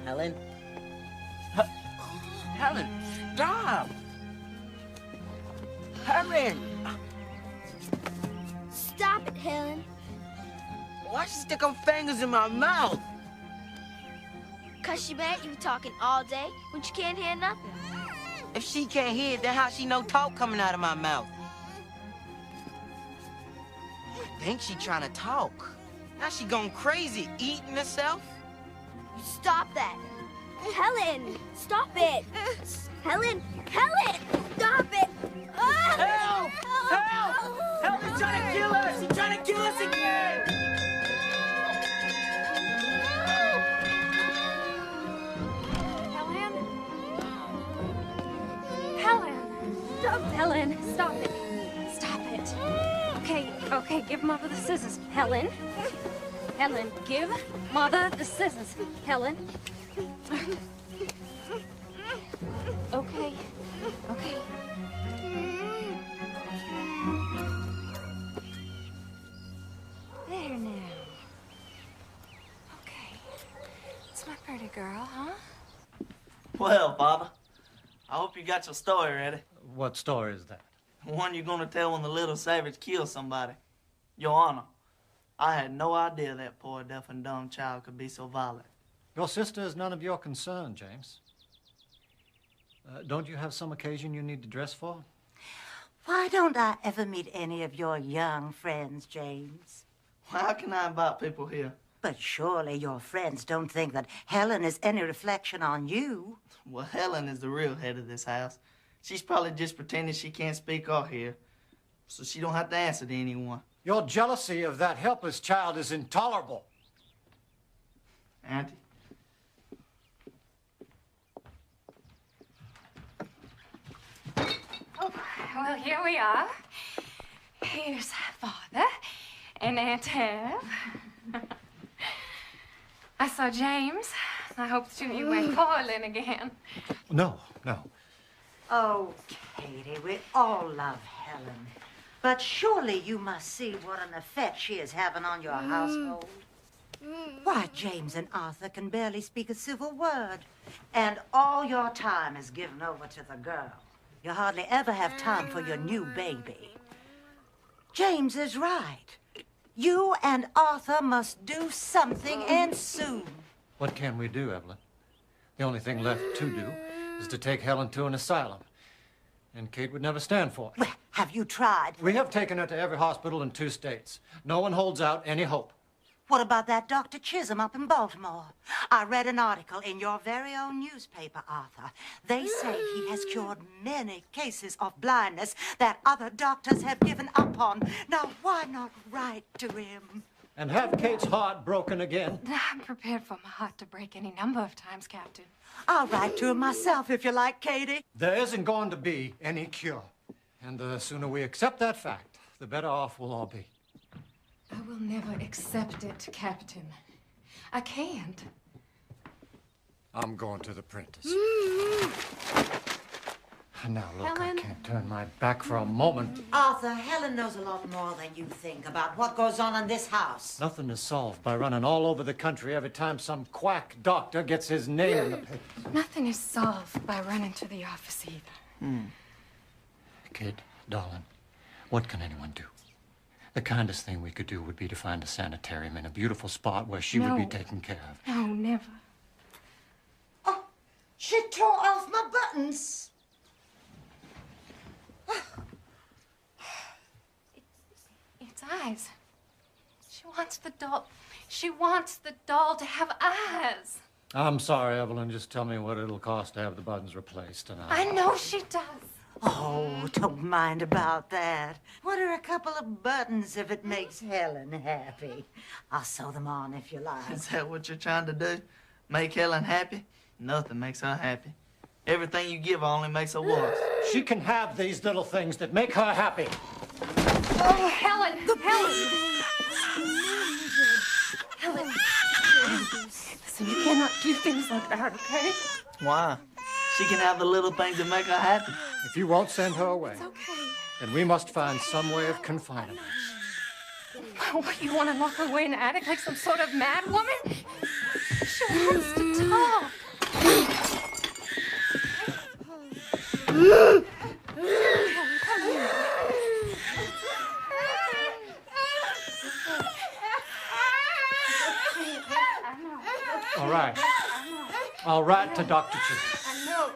Helen? Helen, stop! Helen! Stop it, Helen. Why'd she stick her fingers in my mouth? 'Cause she mad you talking all day when she can't hear nothing. If she can't hear it, then how she know talk coming out of my mouth? I think she trying to talk. Now she going crazy, eating herself. Stop that. Helen, stop it. Helen, Helen, stop it. Help! Help! Help! He's trying to kill us! He's trying to kill us again! Helen? Helen! Stop, Helen! Stop it! Stop it! Okay, give Mother the scissors. Helen? Helen, give Mother the scissors. Helen? Okay. There now. Okay. It's my pretty girl, huh? Well, Father, I hope you got your story ready. What story is that? The one you're gonna tell when the little savage kills somebody. Your Honor, I had no idea that poor deaf and dumb child could be so violent. Your sister is none of your concern, James. Don't you have some occasion you need to dress for? Why don't I ever meet any of your young friends, James? How can I invite people here? But surely your friends don't think that Helen is any reflection on you. Well, Helen is the real head of this house. She's probably just pretending she can't speak or hear, so she don't have to answer to anyone. Your jealousy of that helpless child is intolerable. Auntie? Oh, well, here we are. Here's Father and Aunt Ev. I saw James. I hope that you went quarreling again. No. Oh, Katie, we all love Helen. But surely you must see what an effect she is having on your household. Why, James and Arthur can barely speak a civil word. And all your time is given over to the girl. You hardly ever have time for your new baby. James is right. You and Arthur must do something, and soon. What can we do, Evelyn? The only thing left to do is to take Helen to an asylum. And Kate would never stand for it. Well, have you tried? We have taken her to every hospital in 2 states. No one holds out any hope. What about that Dr. Chisholm up in Baltimore? I read an article in your very own newspaper, Arthur. They say he has cured many cases of blindness that other doctors have given up on. Now, why not write to him? And have Kate's heart broken again. I'm prepared for my heart to break any number of times, Captain. I'll write to him myself if you like, Katie. There isn't going to be any cure. And the sooner we accept that fact, the better off we'll all be. I will never accept it, Captain. I can't. I'm going to the Prentice. Now, look, Helen? I can't turn my back for a moment. Arthur, Helen knows a lot more than you think about what goes on in this house. Nothing is solved by running all over the country every time some quack doctor gets his name in the papers. Nothing is solved by running to the office either. Kid, darling, what can anyone do? The kindest thing we could do would be to find a sanitarium in a beautiful spot where she would be taken care of. No, never. Oh, she tore off my buttons. It's eyes. She wants the doll. She wants the doll to have eyes. I'm sorry, Evelyn. Just tell me what it'll cost to have the buttons replaced, and I know she does. Oh, don't mind about that. What are a couple of buttons if it makes Helen happy? I'll sew them on if you like. Is that what you're trying to do? Make Helen happy? Nothing makes her happy. Everything you give her only makes her worse. She can have these little things that make her happy. Oh, Helen! Helen! Listen, you cannot do things like that, okay? Why? She can have the little things that make her happy. If you won't send her away, It's okay. then we must find some way of confining her. What, you want to lock her away in the attic like some sort of mad woman? She wants to talk. All right. I'll write to Dr. Chisholm.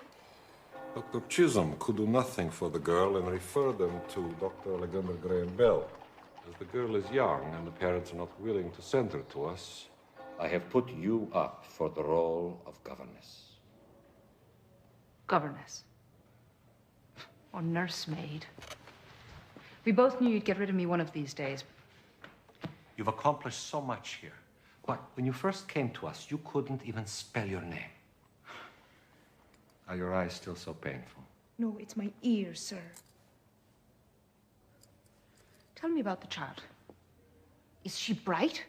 Dr. Chisholm could do nothing for the girl and refer them to Dr. Alexander Graham Bell. As the girl is young and the parents are not willing to send her to us, I have put you up for the role of governess. Governess. Or nursemaid. We both knew you'd get rid of me one of these days. You've accomplished so much here. But when you first came to us, you couldn't even spell your name. Are your eyes still so painful? No, it's my ears, sir. Tell me about the child. Is she bright?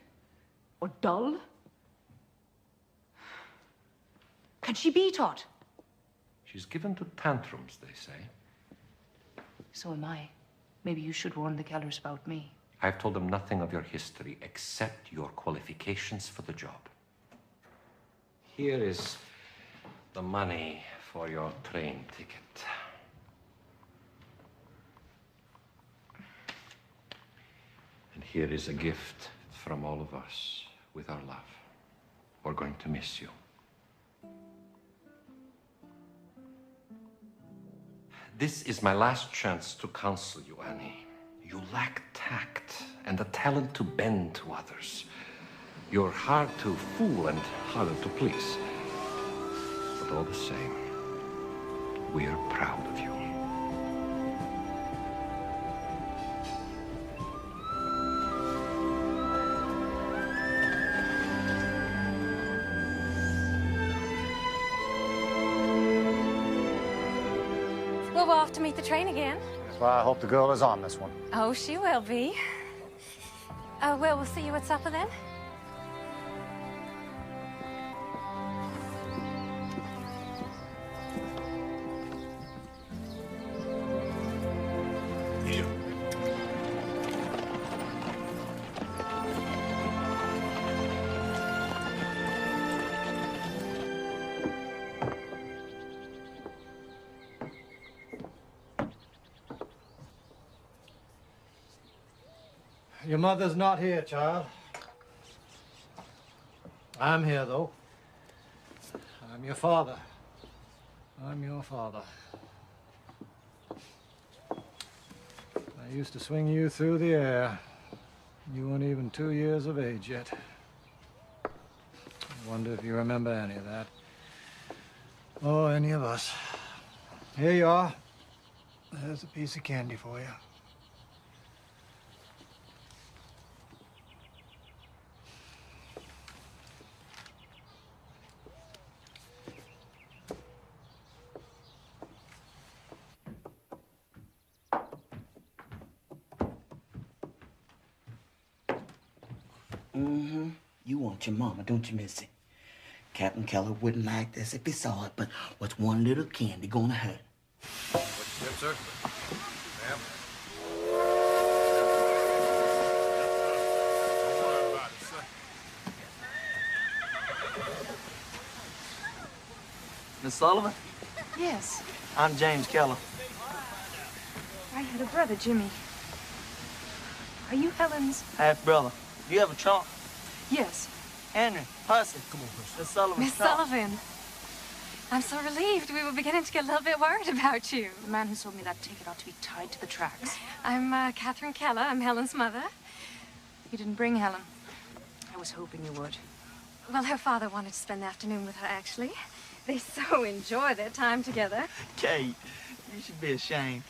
Or dull? Can she be taught? She's given to tantrums, they say. So am I. Maybe you should warn the Kellers about me. I've told them nothing of your history except your qualifications for the job. Here is the money for your train ticket. And here is a gift from all of us with our love. We're going to miss you. This is my last chance to counsel you, Annie. You lack tact and the talent to bend to others. You're hard to fool and harder to please. But all the same, we're proud of you. Well, we'll have to meet the train again. That's why I hope the girl is on this one. Oh, she will be. Well, we'll see you at supper then. Here. Your mother's not here, child. I'm here, though. I'm your father. I'm your father. I used to swing you through the air. You weren't even 2 years of age yet. I wonder if you remember any of that. Or any of us. Here you are. There's a piece of candy for you. You want your mama, don't you, Missy? Captain Keller wouldn't like this if he saw it, but what's one little candy gonna hurt? Yes, sir. Ma'am. Don't worry about it, sir. Miss Sullivan, Yes. I'm James Keller. I had a brother, Jimmy. Are you Helen's? Half-brother. Do you have a trunk? Yes. Henry, Percy. Come on, Miss Sullivan. Miss Sullivan. I'm so relieved. We were beginning to get a little bit worried about you. The man who sold me that ticket ought to be tied to the tracks. I'm Catherine Keller. I'm Helen's mother. You didn't bring Helen. I was hoping you would. Well, her father wanted to spend the afternoon with her, actually. They so enjoy their time together. Kate, you should be ashamed.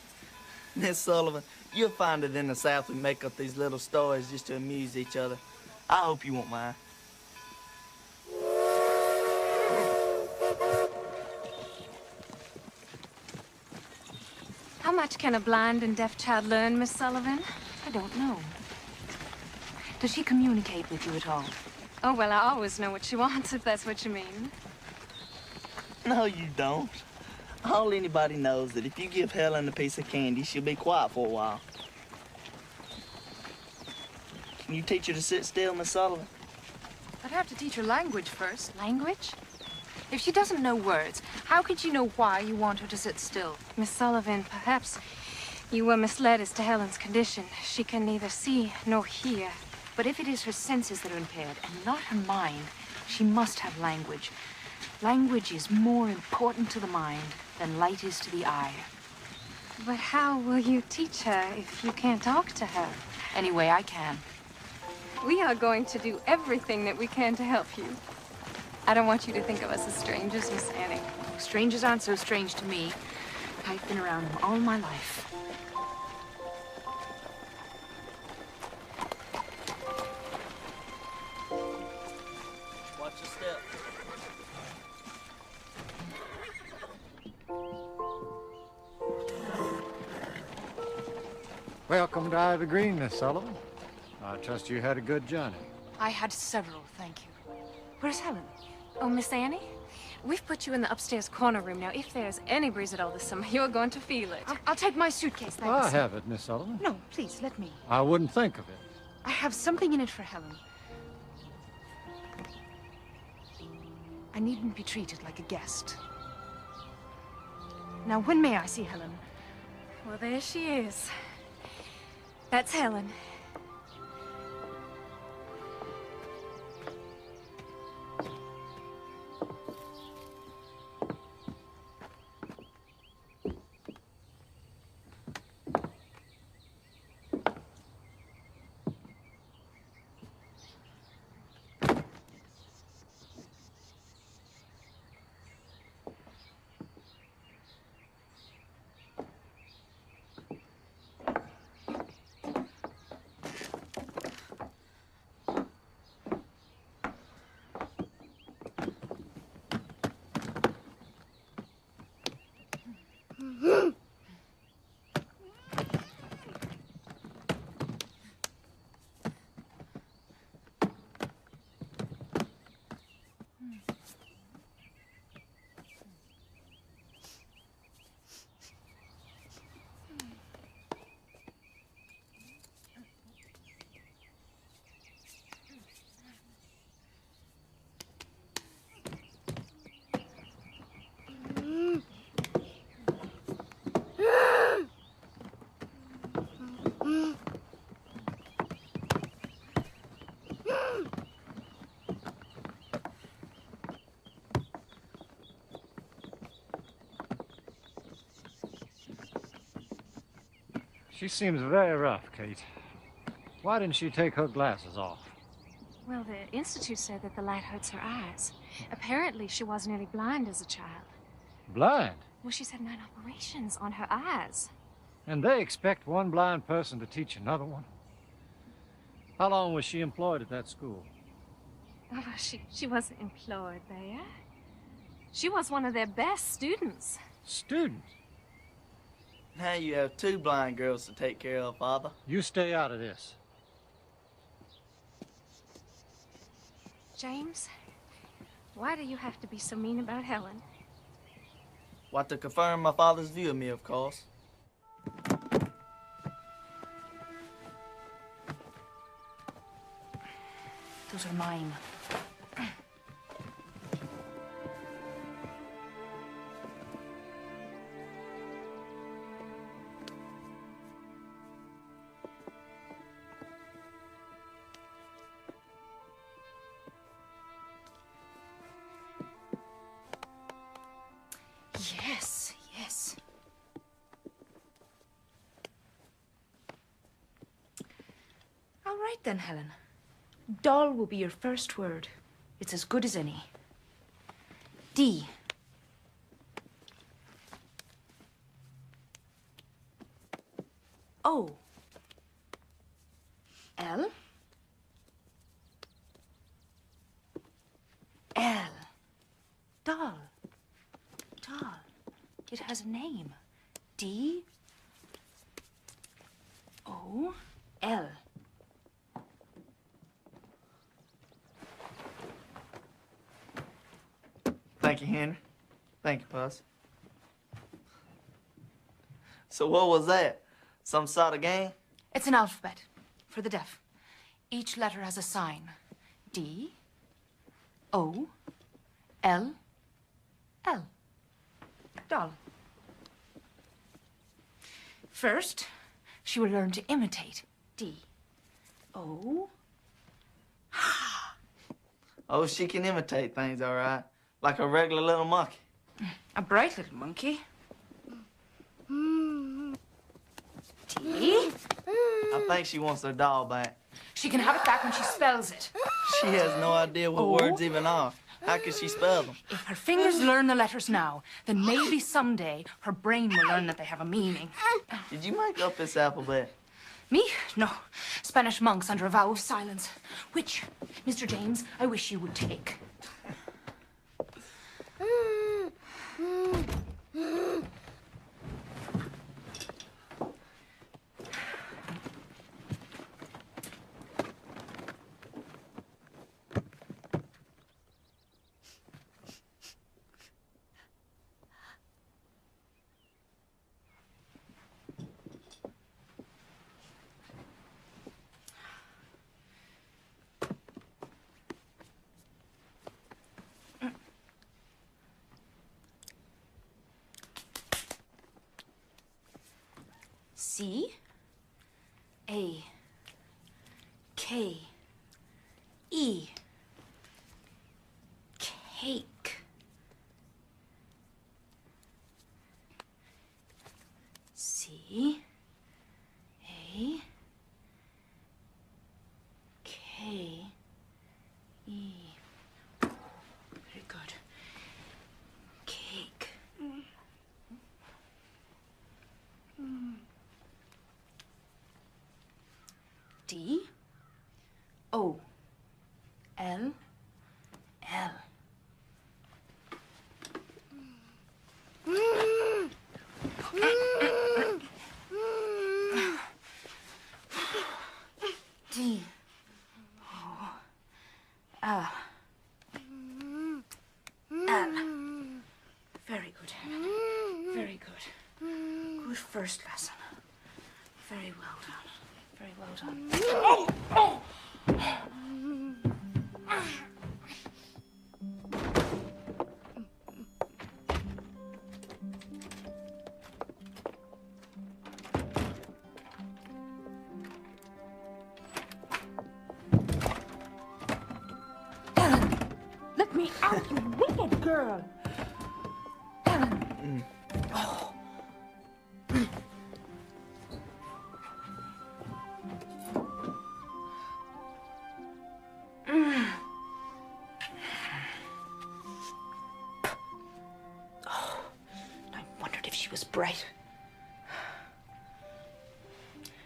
Miss Sullivan, you'll find that in the South we make up these little stories just to amuse each other. I hope you won't mind. How much can a blind and deaf child learn, Miss Sullivan? I don't know. Does she communicate with you at all? Oh, well, I always know what she wants, if that's what you mean. No, you don't. All anybody knows that if you give Helen a piece of candy, she'll be quiet for a while. Can you teach her to sit still, Miss Sullivan? I'd have to teach her language first. Language? If she doesn't know words, how could she know why you want her to sit still? Miss Sullivan, perhaps you were misled as to Helen's condition. She can neither see nor hear. But if it is her senses that are impaired, and not her mind, she must have language. Language is more important to the mind than light is to the eye. But how will you teach her if you can't talk to her? Any way I can. We are going to do everything that we can to help you. I don't want you to think of us as strangers, Miss Annie. Strangers aren't so strange to me. I've been around them all my life. Watch your step. Welcome to Ivy Green, Miss Sullivan. I trust you had a good journey. I had several, thank you. Where's Helen? Oh, Miss Annie, we've put you in the upstairs corner room. Now, if there's any breeze at all this summer, you're going to feel it. I'll take my suitcase, thanks. I have it, Miss Sullivan. No, please, let me. I wouldn't think of it. I have something in it for Helen. I needn't be treated like a guest. Now, when may I see Helen? Well, there she is. That's Helen. She seems very rough, Kate. Why didn't she take her glasses off? Well, the Institute said that the light hurts her eyes. Apparently, she was nearly blind as a child. Blind? Well, she's had 9 operations on her eyes. And they expect one blind person to teach another one? How long was she employed at that school? Oh, she wasn't employed there. She was one of their best students. Student? Now you have 2 blind girls to take care of, Father. You stay out of this. James, why do you have to be so mean about Helen? What, to confirm my father's view of me, of course. Those are mine. Yes, yes. All right then, Helen. Doll will be your first word. It's as good as any. D. O. L. L. Doll. Doll. It has a name. D. O. L. Thank you, Henry. Thank you, Puss. So what was that? Some sort of game? It's an alphabet for the deaf. Each letter has a sign. D, O, L, L. Doll. First, she will learn to imitate. D, O. Oh, she can imitate things, all right. Like a regular little monkey. A bright little monkey. D. I think she wants her doll back. She can have it back when she spells it. She has no idea what words even are. How can she spell them? If her fingers learn the letters now, then maybe someday her brain will learn that they have a meaning. Did you make up this alphabet? Me? No. Spanish monks under a vow of silence. Which, Mr. James, I wish you would take. C, A, K, E, cake. C, A, K, E. Very good. Cake. D, O, L, L. D, O, L, L. Very good. Very good. Good first lesson. Very well done. Very well done. Oh! Oh! Ellen, let me out, you wicked girl. Ellen. Oh. Bright.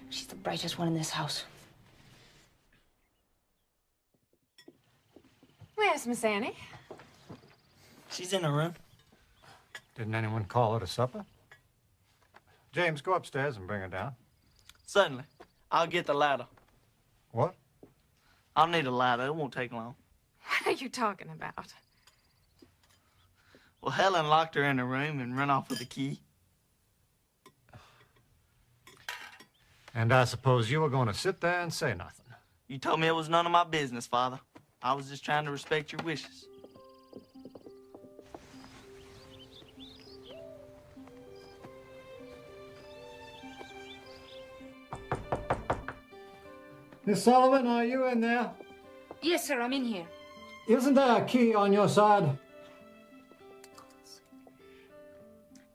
She's the brightest one in this house. Where's Miss Annie? She's in her room. Didn't anyone call her to supper? James, go upstairs and bring her down. Certainly. I'll get the ladder. What? I'll need a ladder. It won't take long. What are you talking about? Well, Helen locked her in her room and ran off with the key. And I suppose you were going to sit there and say nothing. You told me it was none of my business, Father. I was just trying to respect your wishes. Miss Sullivan, are you in there? Yes, sir, I'm in here. Isn't there a key on your side?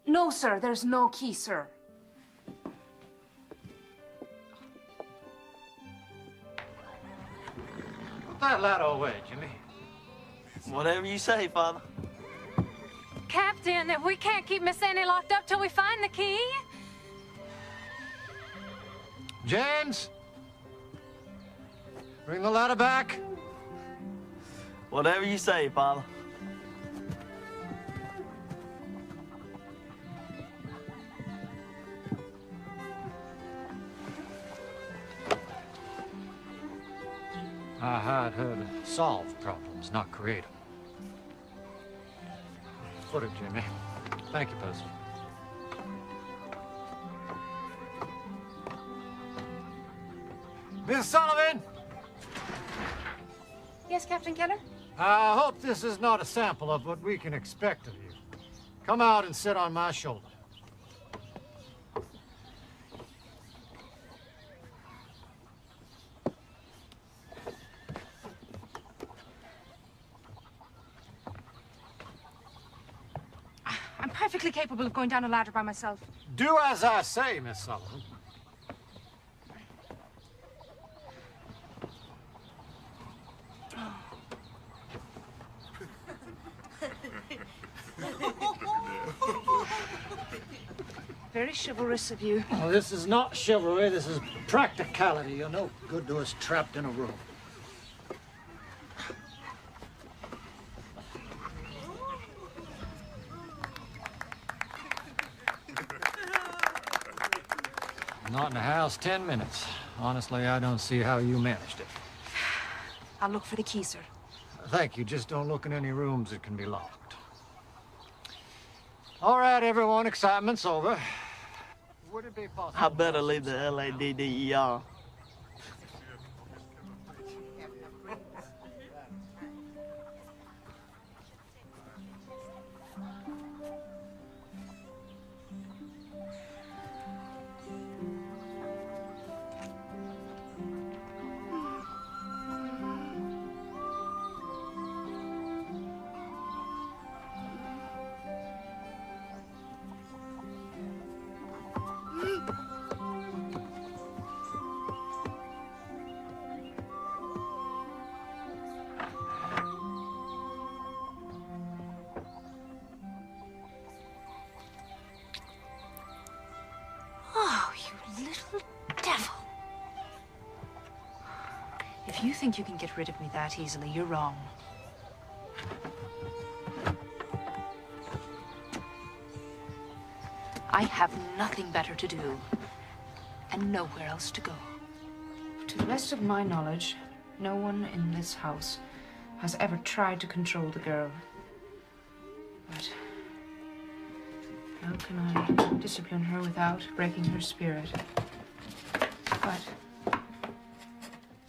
No, sir, there's no key, sir. Put that ladder away, Jimmy. Whatever you say, Father. Captain, we can't keep Miss Annie locked up till we find the key. James? Bring the ladder back. Whatever you say, Father. I hired her to solve problems, not create them. Put it, Jimmy. Thank you, Percy. Miss Sullivan! Yes, Captain Keller? I hope this is not a sample of what we can expect of you. Come out and sit on my shoulder. I'm perfectly capable of going down a ladder by myself. Do as I say, Miss Sullivan. Very chivalrous of you. Oh, this is not chivalry, this is practicality. You're no good to us trapped in a room. Not in the house 10 minutes. Honestly, I don't see how you managed it. I'll look for the key, sir. Thank you. Just don't look in any rooms that can be locked. All right, everyone. Excitement's over. Would it be possible? I better leave the LADDER. Oh, you little devil. If you think you can get rid of me that easily, you're wrong. I have nothing better to do, and nowhere else to go. To the best of my knowledge, no one in this house has ever tried to control the girl. But how can I discipline her without breaking her spirit? But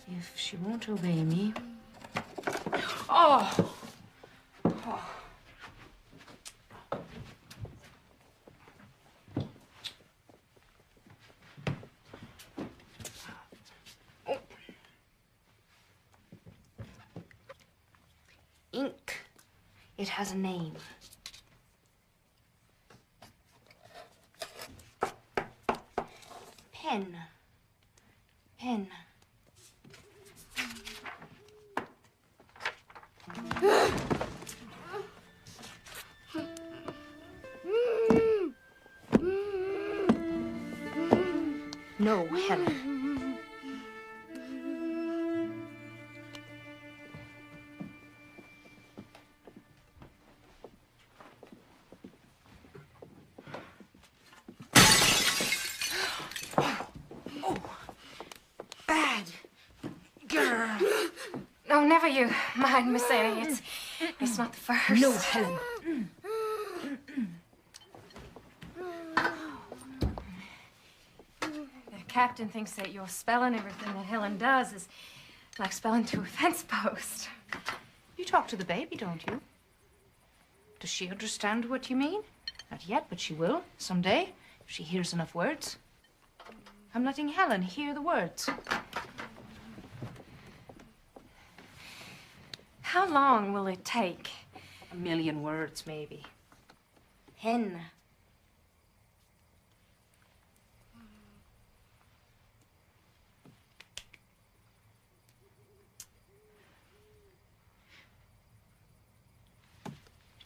if she won't obey me... Oh! Oh. Ink. It has a name. Pen. Pen. No, Helen. Bad girl. Oh, never you mind, Miss Annie. It's not the first. No, Helen. The captain thinks that your spelling everything that Helen does is like spelling to a fence post. You talk to the baby, don't you? Does she understand what you mean? Not yet, but she will someday if she hears enough words. I'm letting Helen hear the words. How long will it take? 1,000,000 words, maybe. Hen.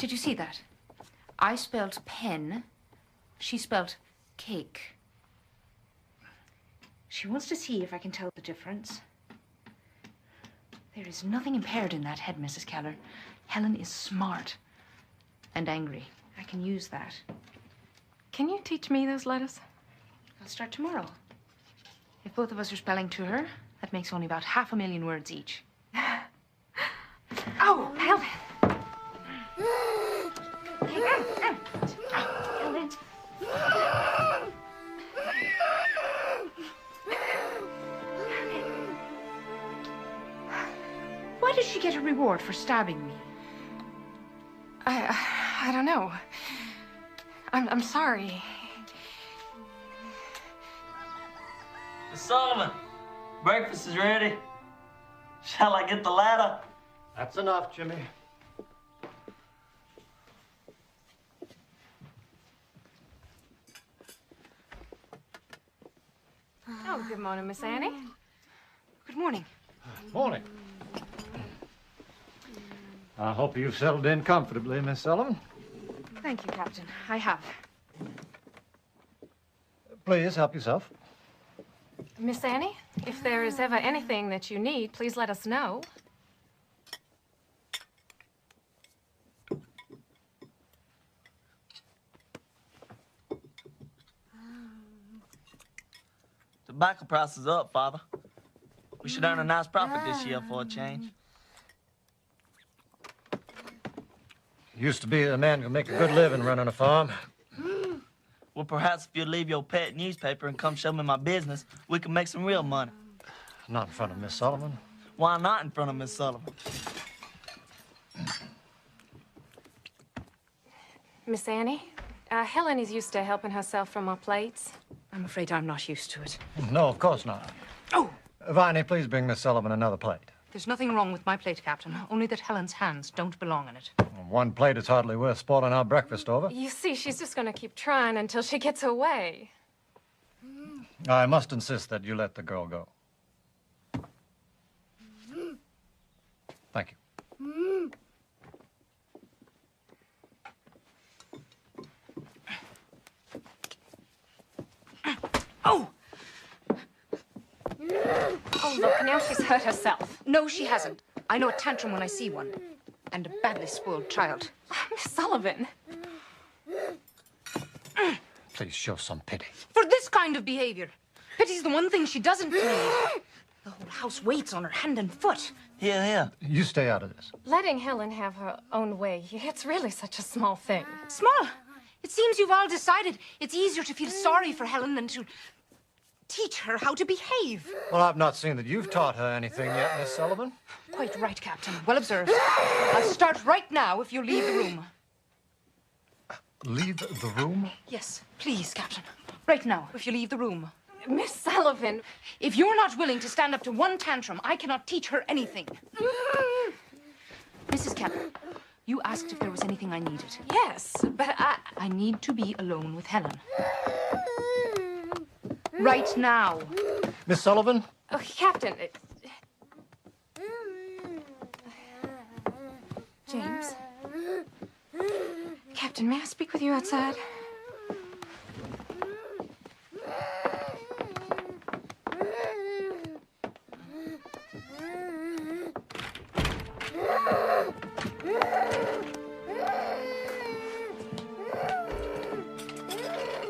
Did you see that? I spelled pen. She spelled cake. She wants to see if I can tell the difference. There is nothing impaired in that head, Mrs. Keller. Helen is smart and angry. I can use that. Can you teach me those letters? I'll start tomorrow. If both of us are spelling to her, that makes only about 500,000 words each. Oh, Helen! Helen. Why did she get a reward for stabbing me? I don't know. I'm sorry. Miss Sullivan, breakfast is ready. Shall I get the ladder? That's enough, Jimmy. Oh, good morning, Miss Annie. Good morning. Morning. I hope you've settled in comfortably, Miss Sullivan. Thank you, Captain. I have. Please help yourself. Miss Annie, if there is ever anything that you need, please let us know. Tobacco price is up, Father. We should earn a nice profit this year for a change. Used to be a man who make a good living running a farm. Well, perhaps if you leave your pet newspaper and come show me my business, we can make some real money. Not in front of Miss Sullivan. Why not in front of Miss Sullivan? Miss Annie, Helen is used to helping herself from our plates. I'm afraid I'm not used to it. No, of course not. Oh! Viney, please bring Miss Sullivan another plate. There's nothing wrong with my plate, Captain. Only that Helen's hands don't belong in it. One plate is hardly worth spoiling our breakfast over. You see, she's just going to keep trying until she gets her way. I must insist that you let the girl go. Thank you. Oh! Oh, look, now she's hurt herself. No, she hasn't. I know a tantrum when I see one. And a badly spoiled child. Miss Sullivan. Please show some pity. For this kind of behavior. Pity's the one thing she doesn't need. The whole house waits on her hand and foot. Here. You stay out of this. Letting Helen have her own way, it's really such a small thing. Small? It seems you've all decided it's easier to feel sorry for Helen than to teach her how to behave. Well, I've not seen that you've taught her anything yet, Miss Sullivan. Quite right, Captain. Well observed. I'll start right now if you'll leave the room. Leave the room? Yes, please, Captain. Right now, if you leave the room. Miss Sullivan. If you're not willing to stand up to one tantrum, I cannot teach her anything. Mrs. Keller, you asked if there was anything I needed. Yes, but I need to be alone with Helen. Right now. Miss Sullivan? Oh, Captain. James? Captain, may I speak with you outside?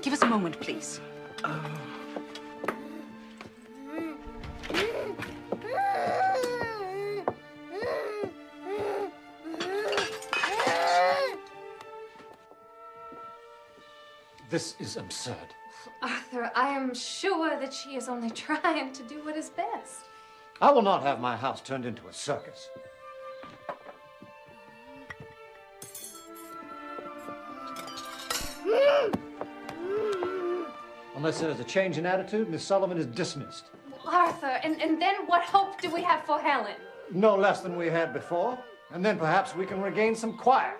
Give us a moment, please. This is absurd. Arthur, I am sure that she is only trying to do what is best. I will not have my house turned into a circus. Unless there's a change in attitude, Miss Sullivan is dismissed. Arthur, and then what hope do we have for Helen? No less than we had before. And then perhaps we can regain some quiet.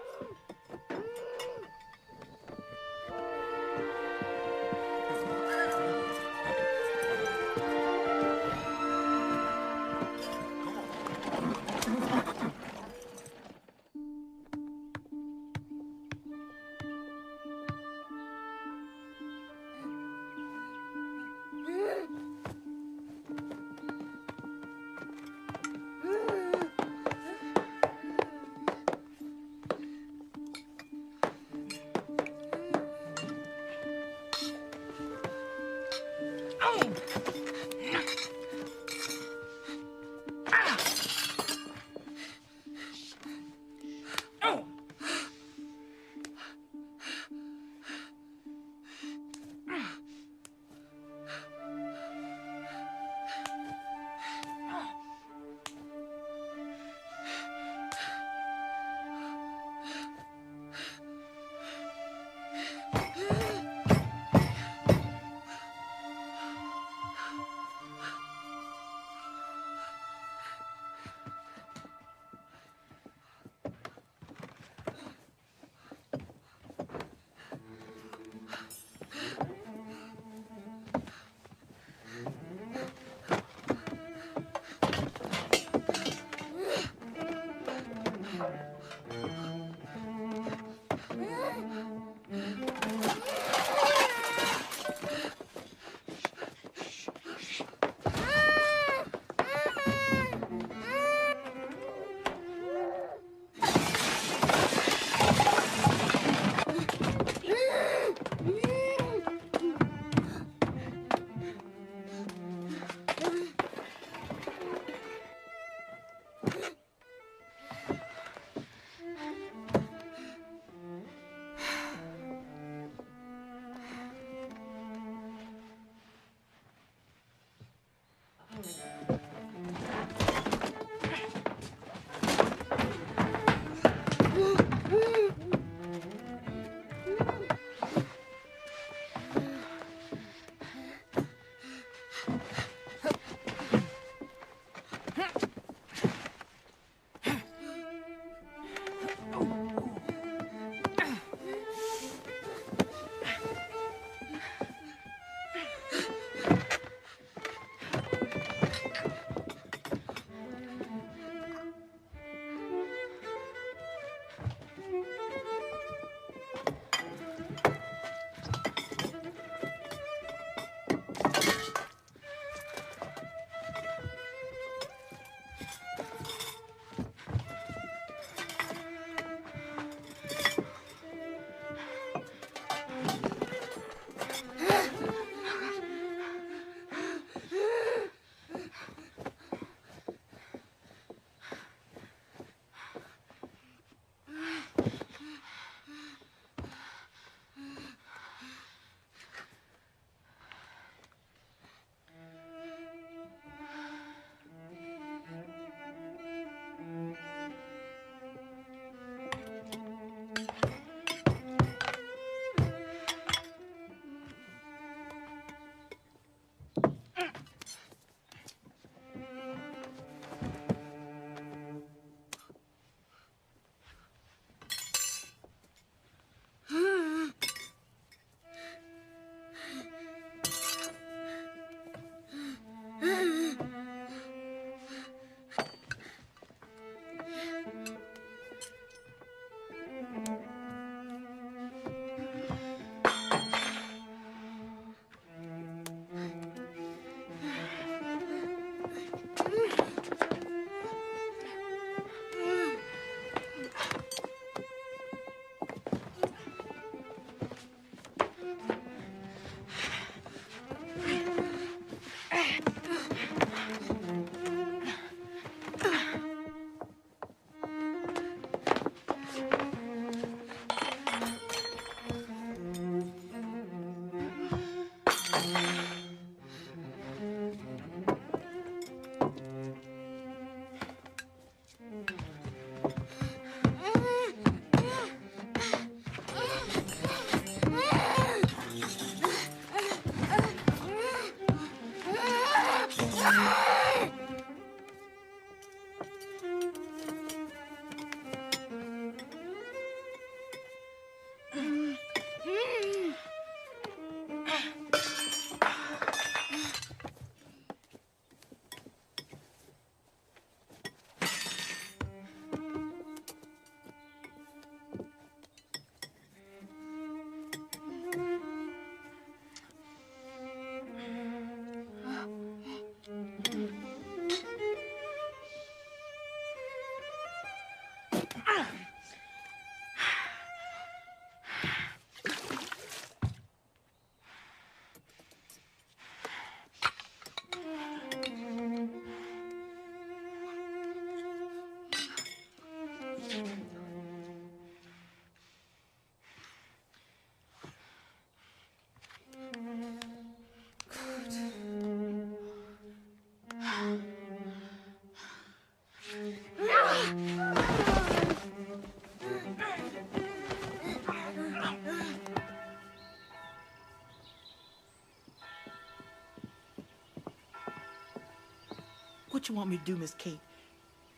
what you want me to do, Miss Kate?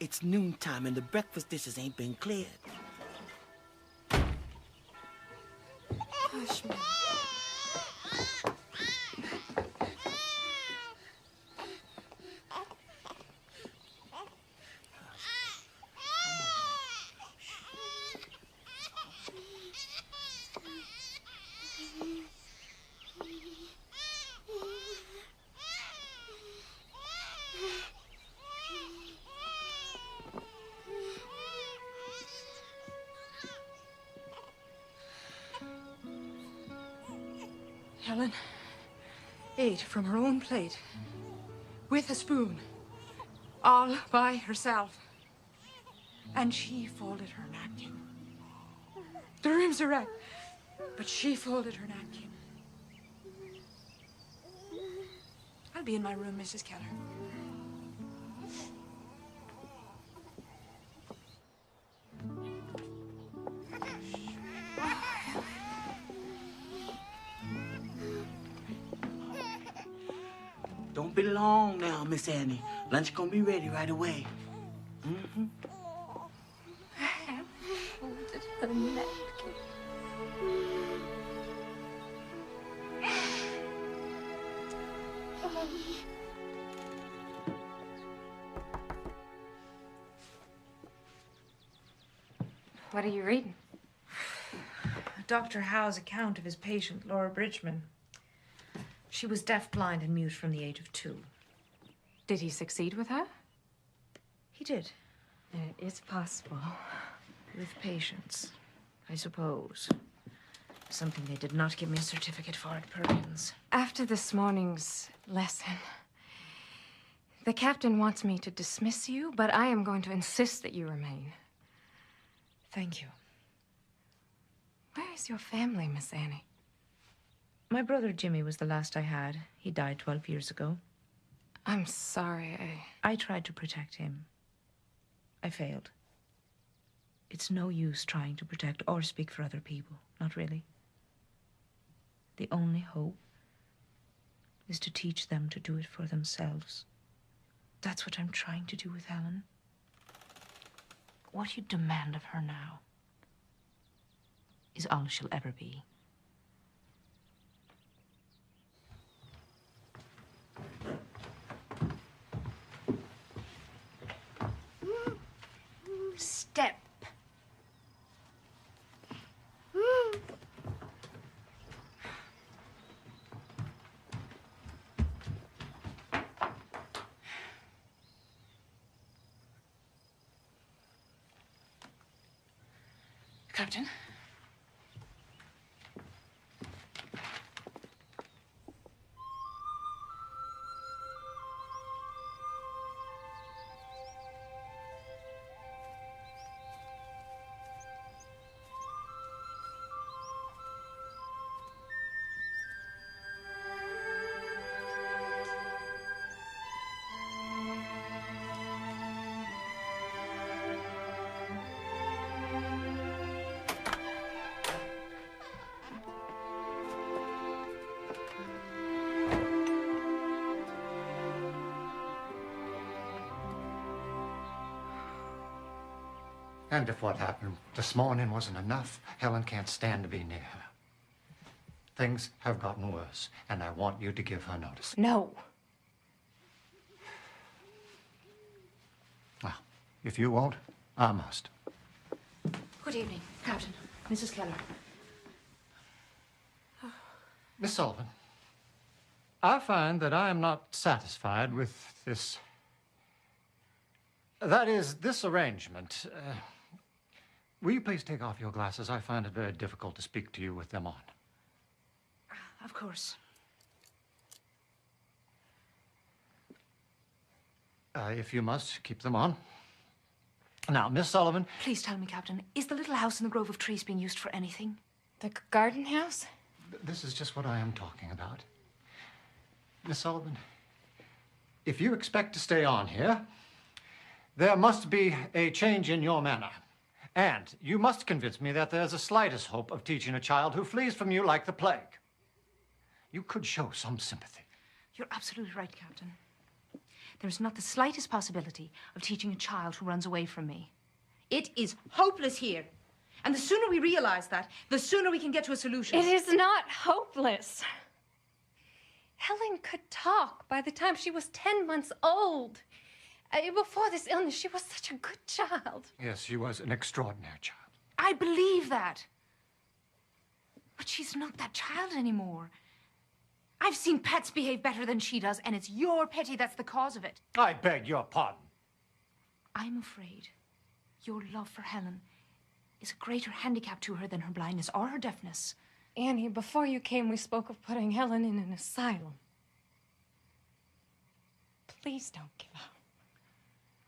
It's noontime and the breakfast dishes ain't been cleared. Hush, man. Helen ate from her own plate with a spoon, all by herself. And she folded her napkin. The rims are red, but she folded her napkin. I'll be in my room, Mrs. Keller. Don't be long now, Miss Annie. Lunch gonna be ready right away. Mm-hmm. I have folded her napkin. What are you reading? Dr. Howe's account of his patient, Laura Bridgman. She was deaf, blind, and mute from the age of 2. Did he succeed with her? He did. It is possible. With patience, I suppose. Something they did not give me a certificate for at Perkins. After this morning's lesson, the captain wants me to dismiss you, but I am going to insist that you remain. Thank you. Where is your family, Miss Annie? My brother Jimmy was the last I had. He died 12 years ago. I'm sorry. I tried to protect him. I failed. It's no use trying to protect or speak for other people. Not really. The only hope is to teach them to do it for themselves. That's what I'm trying to do with Helen. What you demand of her now is all she'll ever be. Step. Captain? And if what happened this morning wasn't enough, Helen can't stand to be near her. Things have gotten worse, and I want you to give her notice. No. Well, if you won't, I must. Good evening, Captain. Mrs. Keller. Miss Sullivan, I find that I am not satisfied with this... That is, this arrangement. Will you please take off your glasses? I find it very difficult to speak to you with them on. Of course. If you must, keep them on. Now, Miss Sullivan... Please tell me, Captain, is the little house in the grove of trees being used for anything? The garden house? This is just what I am talking about. Miss Sullivan, if you expect to stay on here, there must be a change in your manner. And you must convince me that there's the slightest hope of teaching a child who flees from you like the plague. You could show some sympathy. You're absolutely right, Captain. there is not the slightest possibility of teaching a child who runs away from me. It is hopeless here. And the sooner we realize that, the sooner we can get to a solution. It is not hopeless. Helen could talk by the time she was 10 months old. Before this illness, she was such a good child. Yes, she was an extraordinary child. I believe that. But she's not that child anymore. I've seen pets behave better than she does, and it's your pity that's the cause of it. I beg your pardon. I'm afraid your love for Helen is a greater handicap to her than her blindness or her deafness. Annie, before you came, we spoke of putting Helen in an asylum. Please don't give up.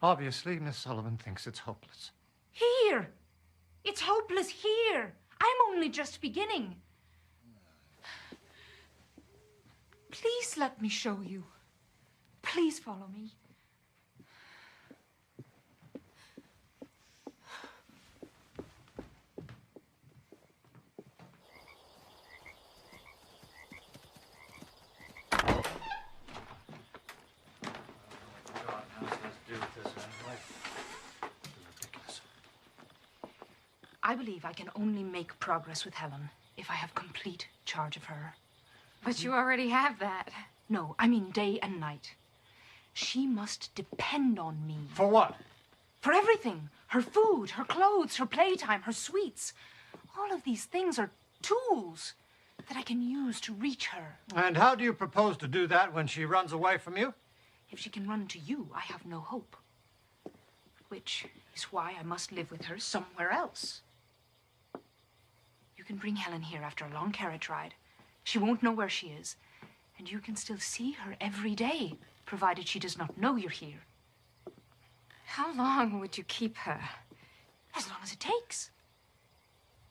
Obviously, Miss Sullivan thinks it's hopeless. Here! It's hopeless here! I'm only just beginning. Please let me show you. Please follow me. I believe I can only make progress with Helen if I have complete charge of her. But you already have that. No, I mean day and night. She must depend on me. For what? For everything. Her food, her clothes, her playtime, her sweets. All of these things are tools that I can use to reach her. And how do you propose to do that when she runs away from you? If she can run to you, I have no hope. Which is why I must live with her somewhere else. You can bring Helen here after a long carriage ride. She won't know where she is. And you can still see her every day, provided she does not know you're here. How long would you keep her? As long as it takes.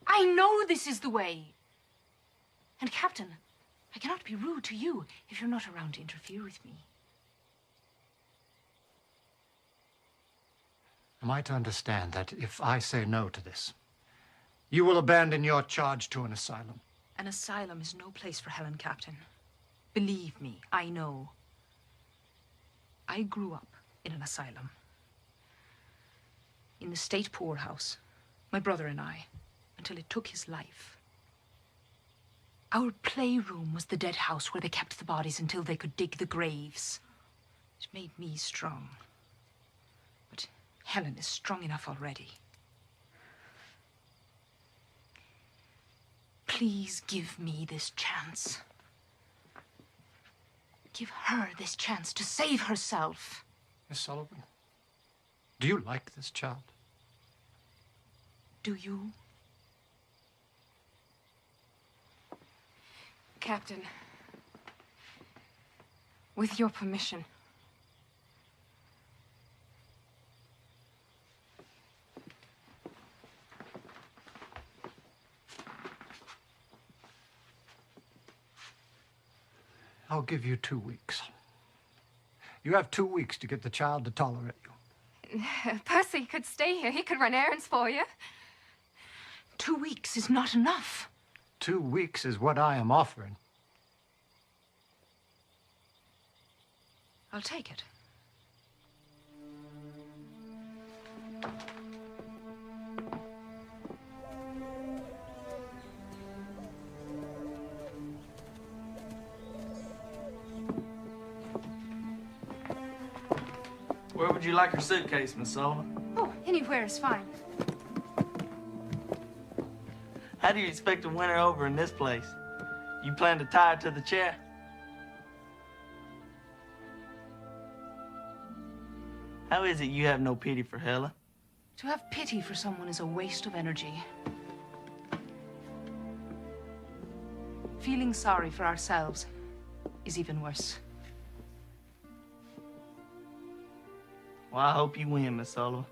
I know this is the way. And, Captain, I cannot be rude to you if you're not around to interfere with me. Am I to understand that if I say no to this, you will abandon your charge to an asylum? An asylum is no place for Helen, Captain. Believe me, I know. I grew up in an asylum. In the state poorhouse, my brother and I, until it took his life. Our playroom was the dead house where they kept the bodies until they could dig the graves. It made me strong. But Helen is strong enough already. Please give me this chance. Give her this chance to save herself. Miss Sullivan, do you like this child? Do you? Captain, with your permission. I'll give you 2 weeks. You have 2 weeks to get the child to tolerate you. Percy could stay here. He could run errands for you. 2 weeks is not enough. 2 weeks is what I am offering. I'll take it. Where would you like your suitcase, Miss Sullivan? Oh, anywhere is fine. How do you expect to win her over in this place? You plan to tie her to the chair? How is it you have no pity for Helen? To have pity for someone is a waste of energy. Feeling sorry for ourselves is even worse. Well, I hope you win, Miss Sullivan.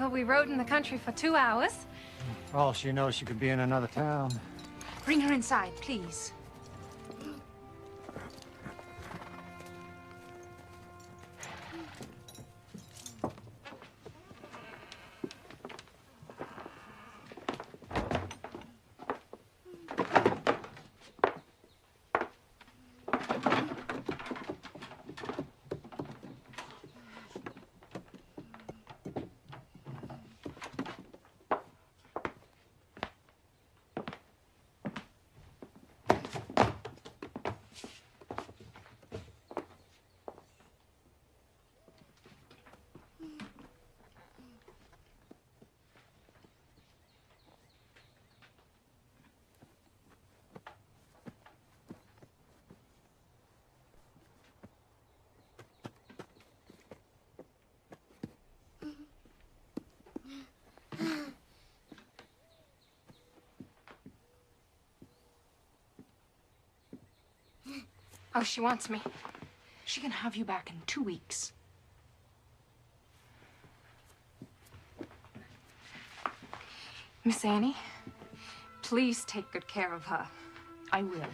Well, we rode in the country for 2 hours. For all she knows, she could be in another town. Bring her inside, please. Oh, she wants me. She can have you back in 2 weeks. Miss Annie, please take good care of her. I will.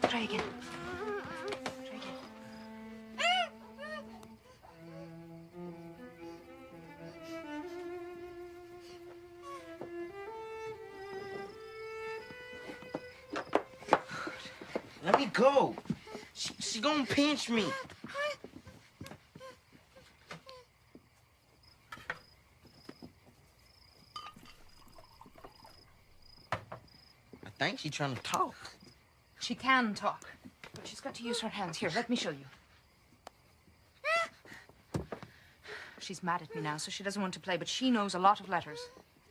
Try again. Try again. Let me go. She gonna pinch me. I think she's trying to talk. She can talk, but she's got to use her hands. Here, let me show you. She's mad at me now, so she doesn't want to play, but she knows a lot of letters.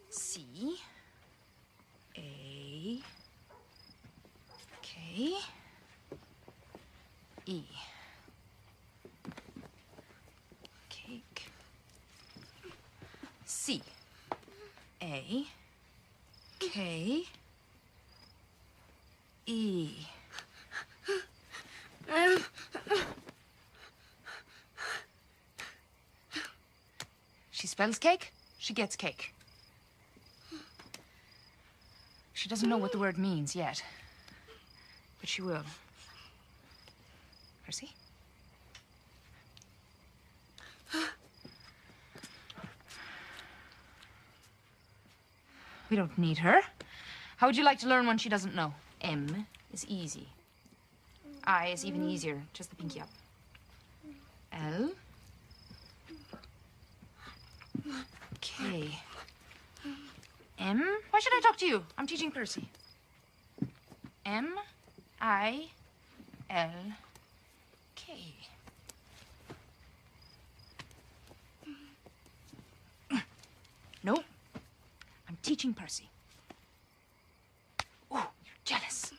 C, A, K, E. Cake. C, A, K, E. She spells cake, she gets cake. She doesn't know what the word means yet, but she will. Percy? We don't need her. How would you like to learn one she doesn't know? M is easy. I is even easier, just the pinky up. L. K. M. Why should I talk to you? I'm teaching Percy. M-I-L-K. Nope. I'm teaching Percy. Oh, you're jealous.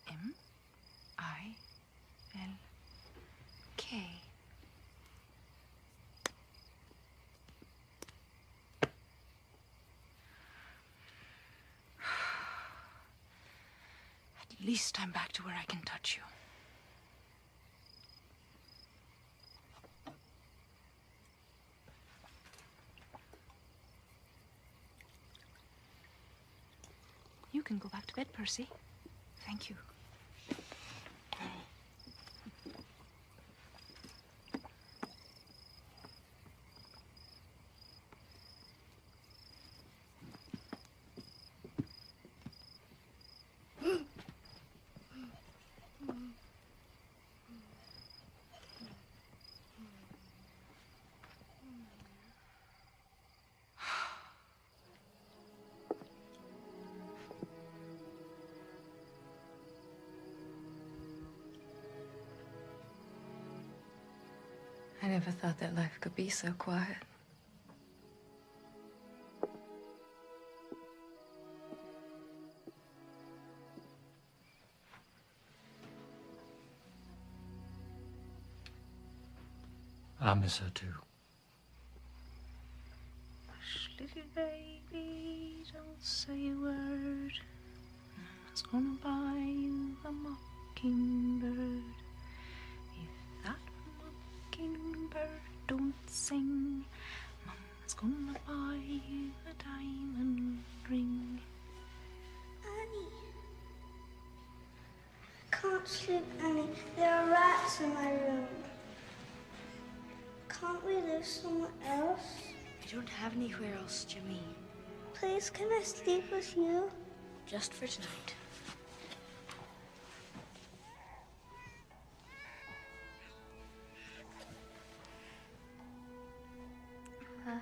M-I-L-K. At least I'm back to where I can touch you. You can go back to bed, Percy. Thank you. I never thought that life could be so quiet. I miss her too. Hush, little baby, don't say a word. Mama's gonna buy you a mockingbird. If that mockingbird don't sing, Mama's gonna buy you a diamond ring. Annie. I can't sleep, Annie. There are rats in my room. Can't we live somewhere else? We don't have anywhere else, Jimmy. Please, can I sleep with you? Just for tonight. Hush,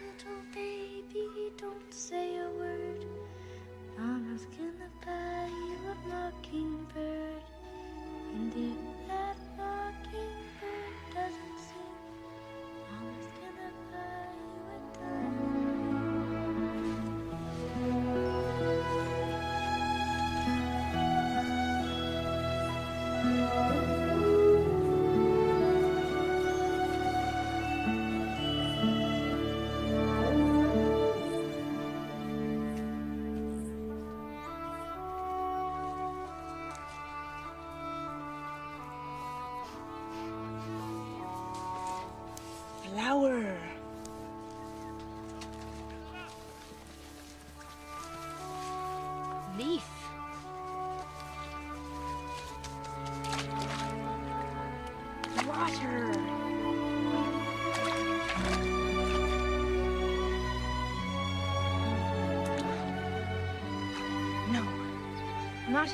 little baby, don't say a word. Mama's gonna buy you a mockingbird. And if that mockingbird doesn't sing, Mama's gonna buy you a diamond. Flower. Leaf. Water. No, not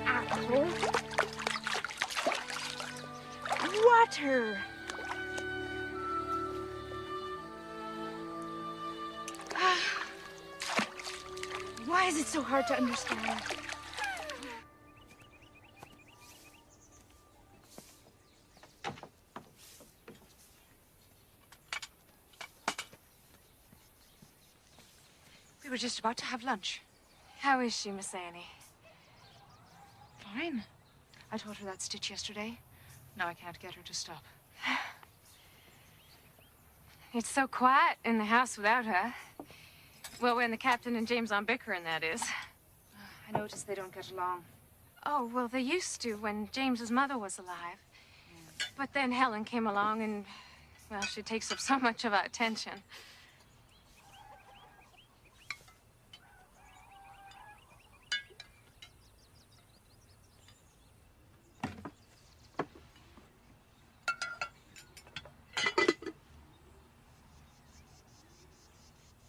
apple. Water. Why is it so hard to understand? We were just about to have lunch. How is she, Miss Annie? Fine. I taught her that stitch yesterday. Now I can't get her to stop. It's so quiet in the house without her. Well, when the captain and James aren't bickering, that is. I noticed they don't get along. Oh, well, they used to when James's mother was alive. But then Helen came along and, well, she takes up so much of our attention.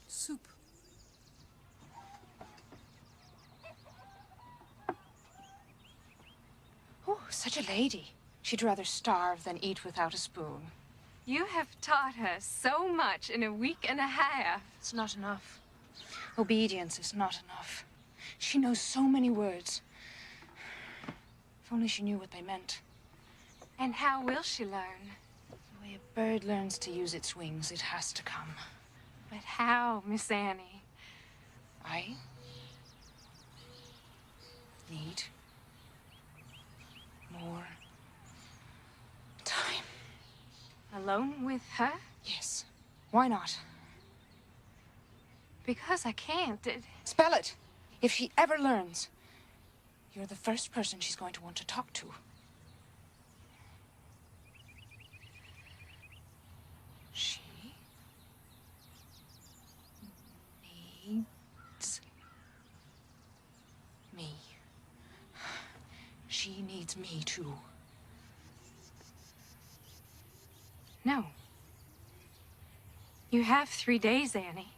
Soup. Such a lady. She'd rather starve than eat without a spoon. You have taught her so much in a week and a half. It's not enough. Obedience is not enough. She knows so many words. If only she knew what they meant. And how will she learn? The way a bird learns to use its wings, it has to come. But how, Miss Annie? I need more time. Alone with her? Yes. Why not? Because I can't. Spell it. If she ever learns, you're the first person she's going to want to talk to. She needs me. She needs me too. No. You have 3 days, Annie.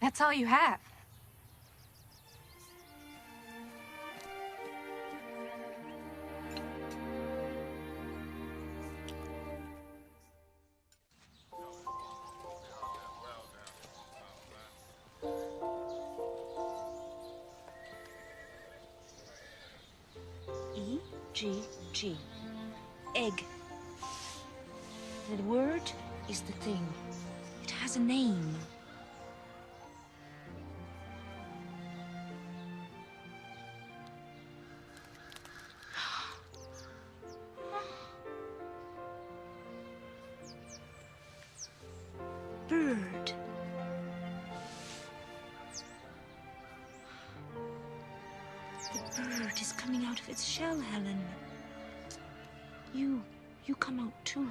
That's all you have. E-G-G. Egg. The word is the thing. It has a name. Bird. The bird is coming out of its shell, Helen. You come out too.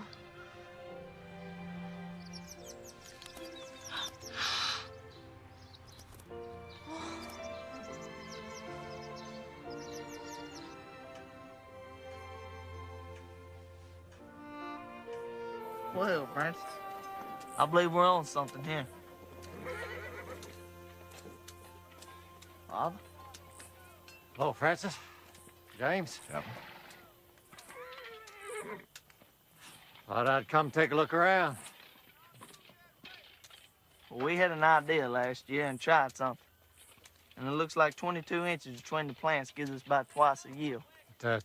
Well, Francis, I believe we're on something here. Father? Hello, Francis. James? Yep. Thought I'd come take a look around. Well, we had an idea last year and tried something. And it looks like 22 inches between the plants gives us about twice the yield.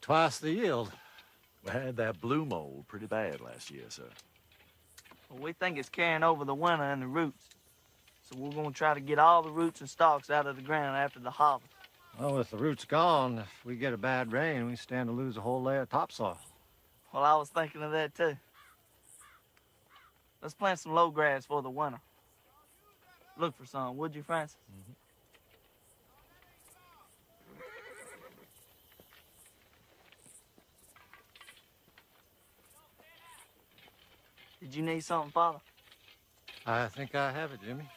Twice the yield. We had that blue mold pretty bad last year, sir. Well, we think it's carrying over the winter and the roots. So we're going to try to get all the roots and stalks out of the ground after the harvest. Well, with the roots gone, if we get a bad rain, we stand to lose a whole layer of topsoil. Well, I was thinking of that, too. Let's plant some low grass for the winter. Look for some, would you, Francis? Mm-hmm. Did you need something, Father? I think I have it, Jimmy.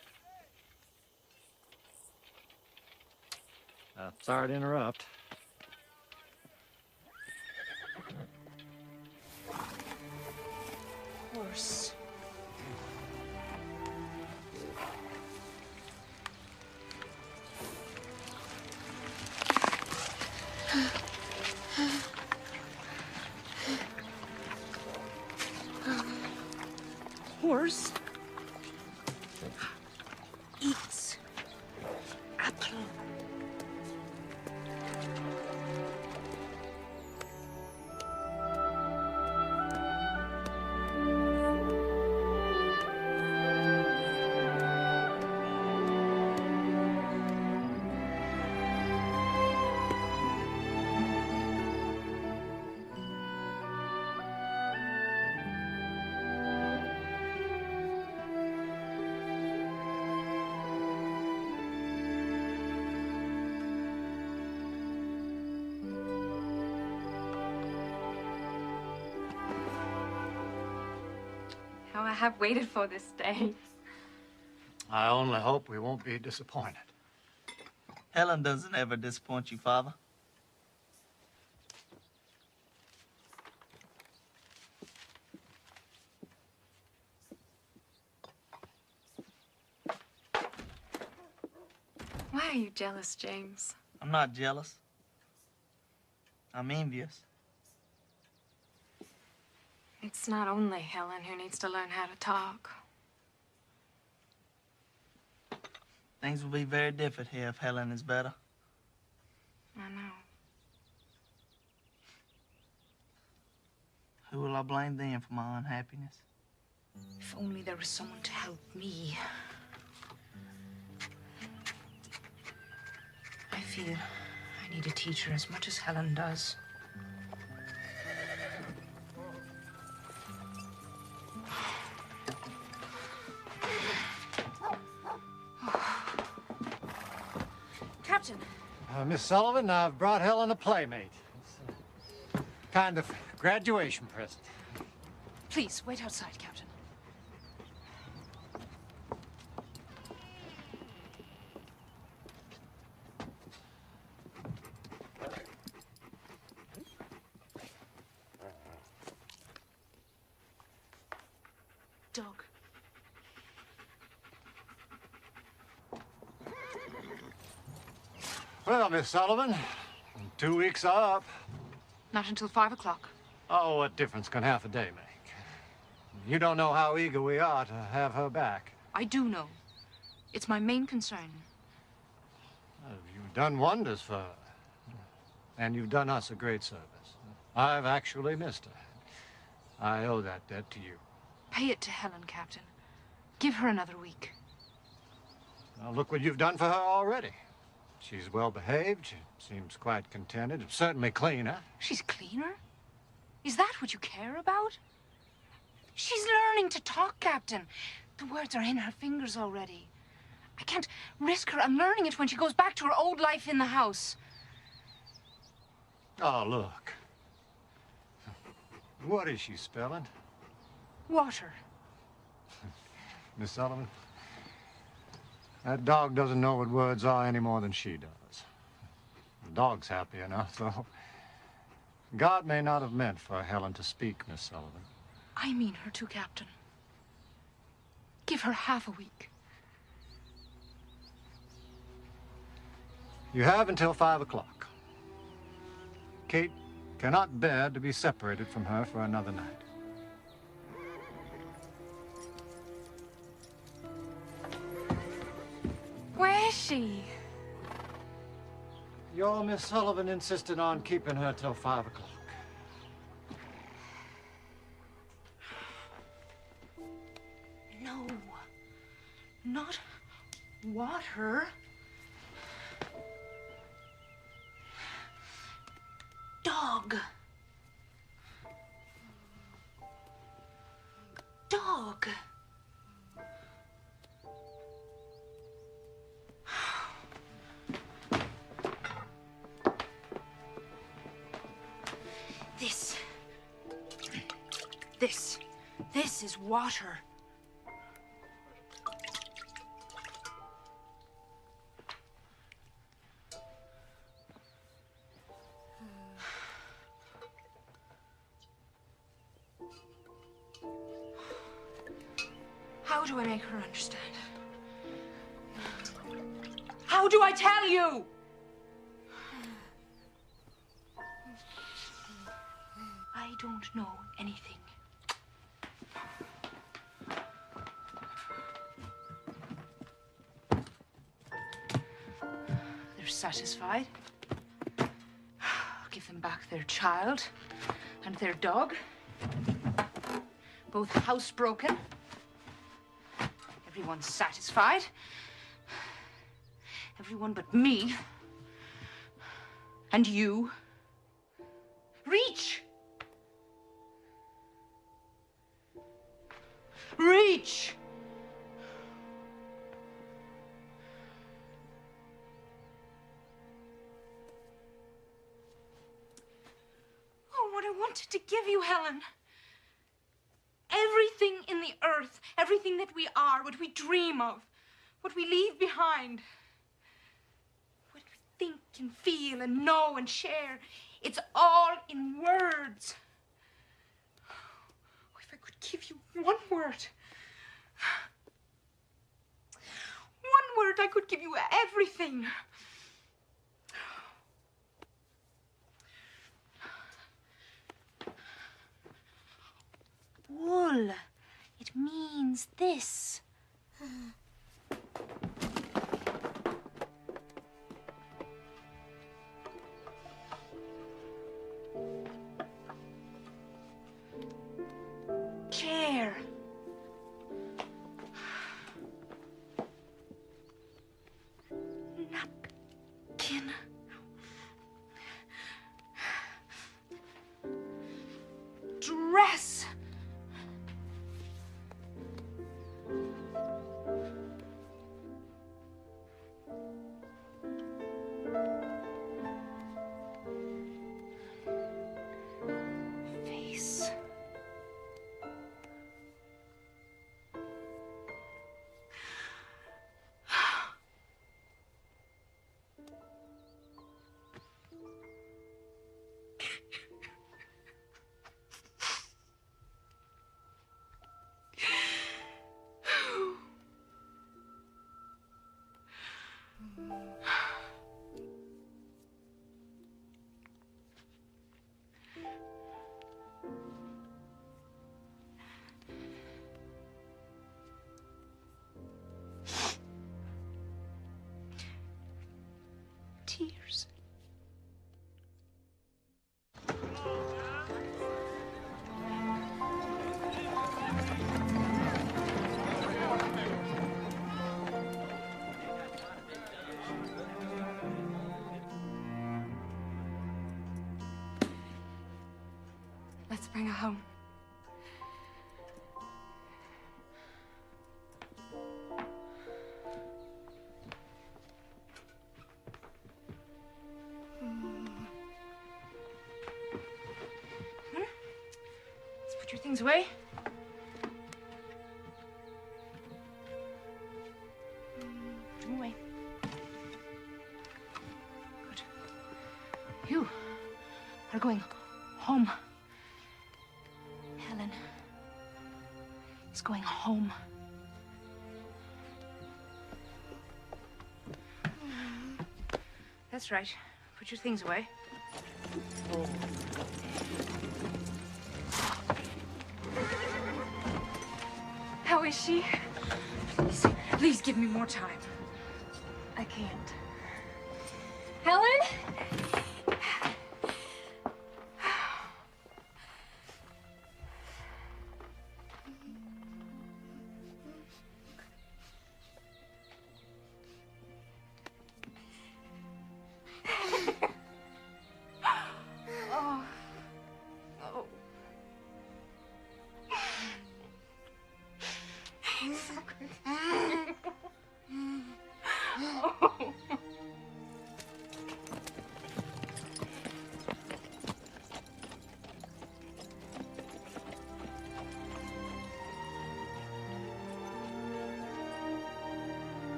Sorry to interrupt. Horse. Horse eats apple. How I have waited for this day. I only hope we won't be disappointed. Helen doesn't ever disappoint you, Father. Why are you jealous, James? I'm not jealous. I'm envious. It's not only Helen who needs to learn how to talk. Things will be very different here if Helen is better. I know. Who will I blame then for my unhappiness? If only there was someone to help me. I feel I need a teacher as much as Helen does. Captain. Miss Sullivan, I've brought Helen a playmate. It's a kind of graduation present. Please, wait outside, Captain. Dog. Well, Miss Sullivan, 2 weeks are up. Not until 5 o'clock. Oh, what difference can half a day make? You don't know how eager we are to have her back. I do know. It's my main concern. You've done wonders for her. And you've done us a great service. I've actually missed her. I owe that debt to you. Pay it to Helen, Captain. Give her another week. Now, look what you've done for her already. She's well behaved. She seems quite contented. Certainly cleaner. She's cleaner? Is that what you care about? She's learning to talk, Captain. The words are in her fingers already. I can't risk her unlearning it when she goes back to her old life in the house. Oh, look. What is she spelling? Water. Miss Sullivan, that dog doesn't know what words are any more than she does. The dog's happy enough, though. God may not have meant for Helen to speak, Miss Sullivan. I mean her too, Captain. Give her half a week. You have until 5 o'clock. Kate cannot bear to be separated from her for another night. Where is she? Your Miss Sullivan insisted on keeping her till 5 o'clock. No. Not water. Dog. Dog. This is water. How do I make her understand? How do I tell you? I don't know anything. They're satisfied. I'll give them back their child and their dog. Both housebroken. Everyone's satisfied. Everyone but me. And you. Reach! Reach! Oh, what I wanted to give you, Helen. Everything in the earth, everything that we are, what we dream of, what we leave behind, what we think and feel and know and share, it's all in words. Oh, if I could give you one word, I could give you everything. wool. It means this. Chair. Napkin. Dress. Face. Tears. Let's bring her home. Let's put your things away. Put them away. Good. You are going home. Helen is going home. That's right. Put your things away. How is she? Please give me more time. I can't. Helen? Oh. Oh. Oh.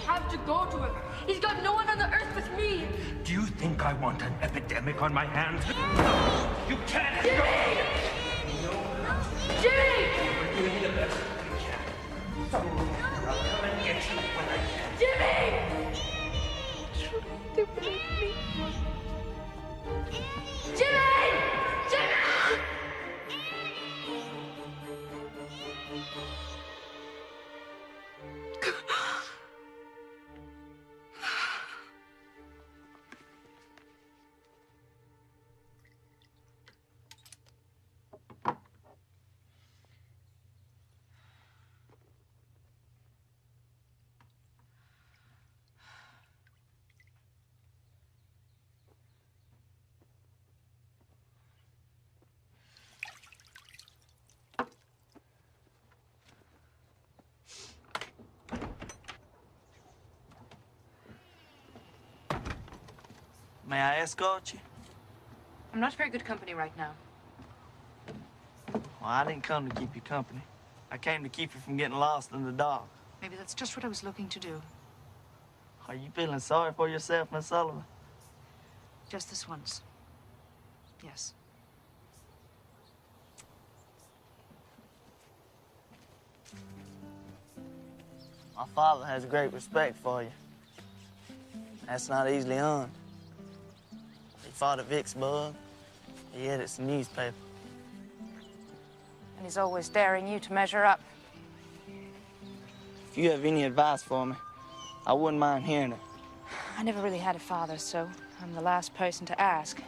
Have to go to him. He's got no one on the earth but me. Do you think I want an epidemic on my hands? You can't go! Jimmy! We're doing the best we can. So, I'll come and get you when I can. Jimmy! Jimmy! Jimmy! May I escort you? I'm not very good company right now. Well, I didn't come to keep you company. I came to keep you from getting lost in the dark. Maybe that's just what I was looking to do. Are you feeling sorry for yourself, Miss Sullivan? Just this once. Yes. My father has great respect for you. That's not easily earned. He fought at Vicksburg. He edits the newspaper. And he's always daring you to measure up. If you have any advice for me, I wouldn't mind hearing it. I never really had a father, so I'm the last person to ask.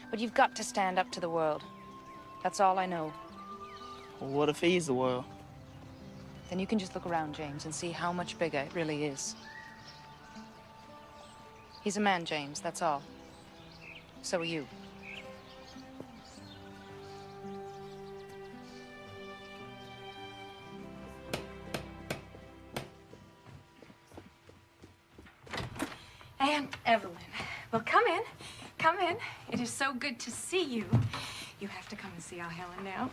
But you've got to stand up to the world. That's all I know. Well, what if he's the world? Then you can just look around, James, and see how much bigger it really is. He's a man, James, that's all. So are you. Aunt Evelyn. Well, come in. Come in. It is so good to see you. You have to come and see our Helen now.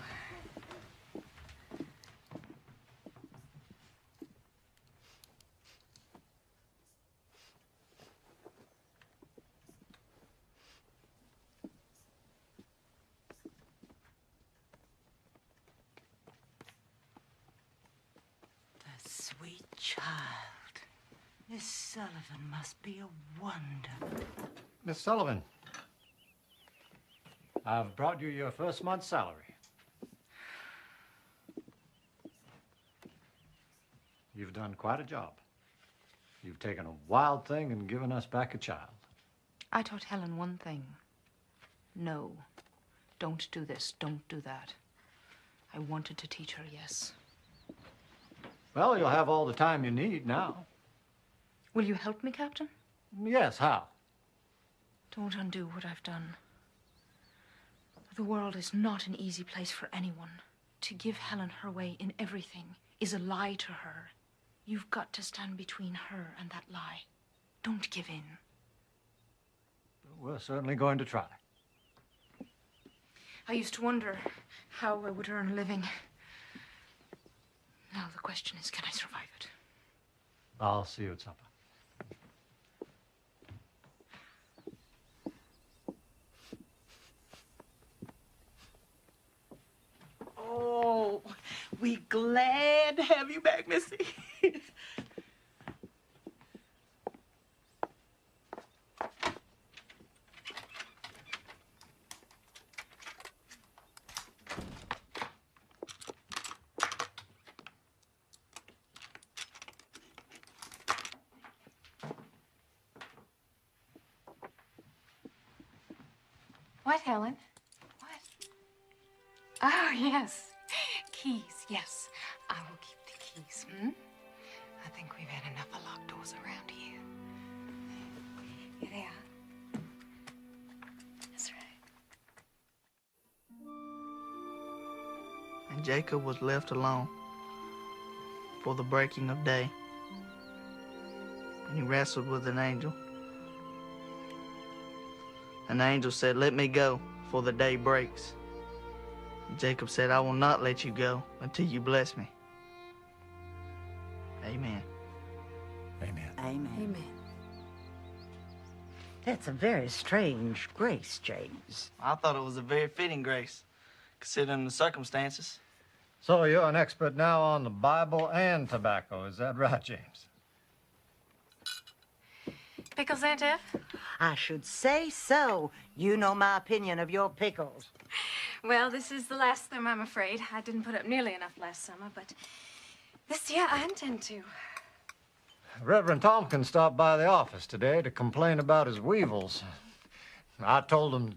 The sweet child. Miss Sullivan must be a wonder. Miss Sullivan, I've brought you your first month's salary. You've done quite a job. You've taken a wild thing and given us back a child. I taught Helen one thing. No. Don't do this. Don't do that. I wanted to teach her, yes. Well, you'll have all the time you need now. Will you help me, Captain? Yes, how? Don't undo what I've done. The world is not an easy place for anyone. To give Helen her way in everything is a lie to her. You've got to stand between her and that lie. Don't give in. We're certainly going to try. I used to wonder how I would earn a living. Now the question is, can I survive it? I'll see you at supper. Oh, we glad to have you back, Missy. What, Helen? What? Oh, yes. Keys, yes. I will keep the keys, hmm? I think we've had enough of locked doors around here. Here they are. That's right. And Jacob was left alone for the breaking of day. And he wrestled with an angel. An angel said, "Let me go, for the day breaks." And Jacob said, "I will not let you go until you bless me." Amen. Amen. Amen. Amen. That's a very strange grace, James. I thought it was a very fitting grace, considering the circumstances. So you're an expert now on the Bible and tobacco, is that right, James? Pickles, Aunt Ev? I should say so. You know my opinion of your pickles. Well, this is the last of them, I'm afraid. I didn't put up nearly enough last summer, but this year I intend to. Reverend Tompkins stopped by the office today to complain about his weevils. I told him...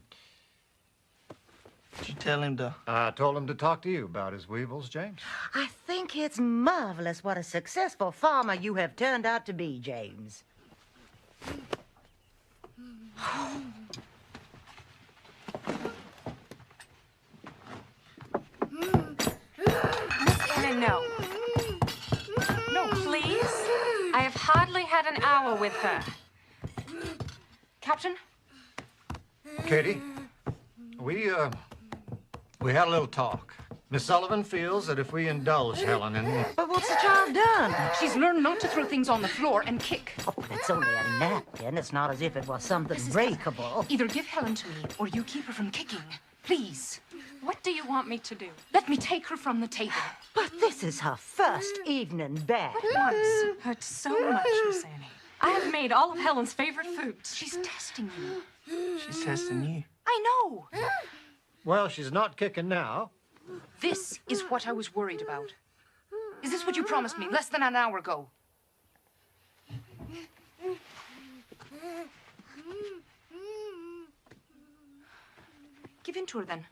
Did you tell him to... I told him to talk to you about his weevils, James. I think it's marvelous what a successful farmer you have turned out to be, James. Miss Ellen, no. No, please. I have hardly had an hour with her. Captain? Katie, we had a little talk. Miss Sullivan feels that if we indulge Helen in... But what's the child done? She's learned not to throw things on the floor and kick. Oh, but it's only a napkin. It's not as if it was something breakable. Either give Helen to me or you keep her from kicking. Please. What do you want me to do? Let me take her from the table. But this is her first evening back. Once hurt so much, Miss Annie. I have made all of Helen's favorite foods. She's testing you. She's testing you. I know. Well, she's not kicking now. This is what I was worried about. Is this what you promised me less than an hour ago? Give in to her, then.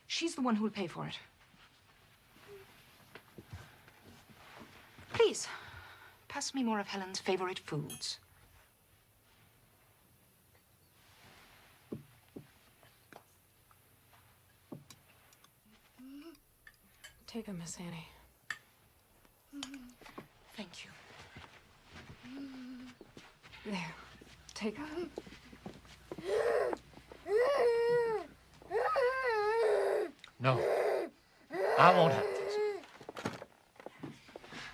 She's the one who will pay for it. Please, pass me more of Helen's favorite foods. Take her, Miss Annie. Thank you. There, take her. No, I won't have this.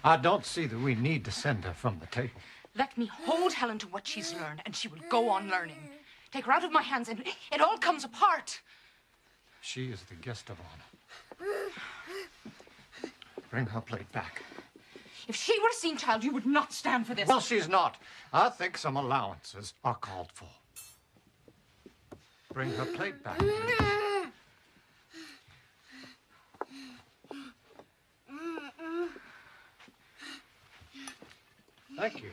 I don't see that we need to send her from the table. Let me hold Helen to what she's learned, and she will go on learning. Take her out of my hands, and it all comes apart. She is the guest of honor. Bring her plate back. If she were a seen child, you would not stand for this. Well, she's not. I think some allowances are called for. Bring her plate back. Thank you.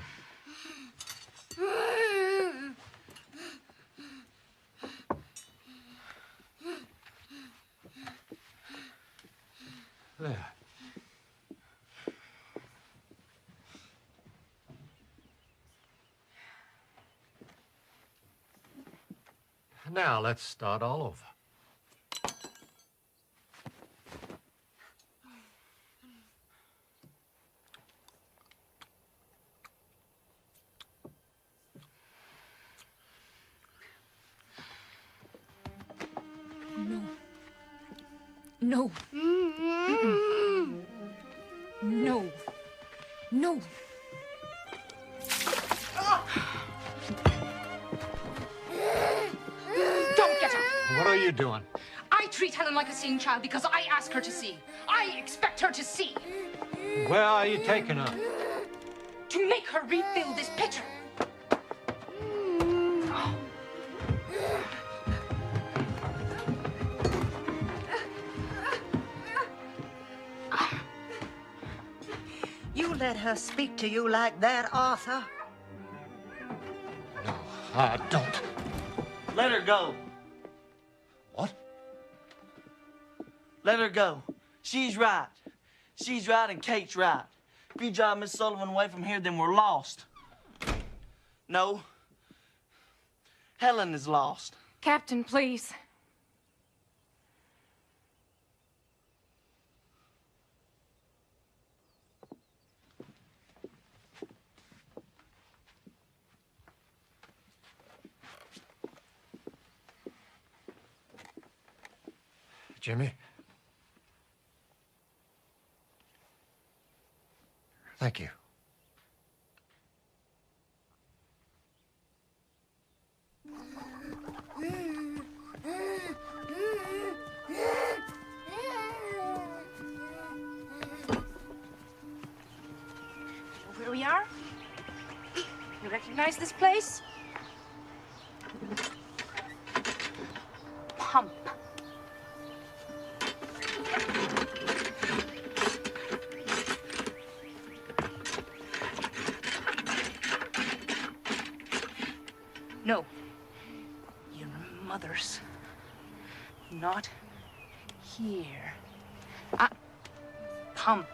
There. Now let's start all over. No. Mm-mm. No. No. Don't get her. What are you doing? I treat Helen like a seeing child because I ask her to see. I expect her to see. Where are you taking her? To make her refill this pitcher. You let her speak to you like that, Arthur? No, I don't. Let her go. What? Let her go. She's right. She's right and Kate's right. If you drive Miss Sullivan away from here, then we're lost. No. Helen is lost. Captain, please. Jimmy? Thank you. Where we are? You recognize this place? Pump. No. Your mother's not here. Pump.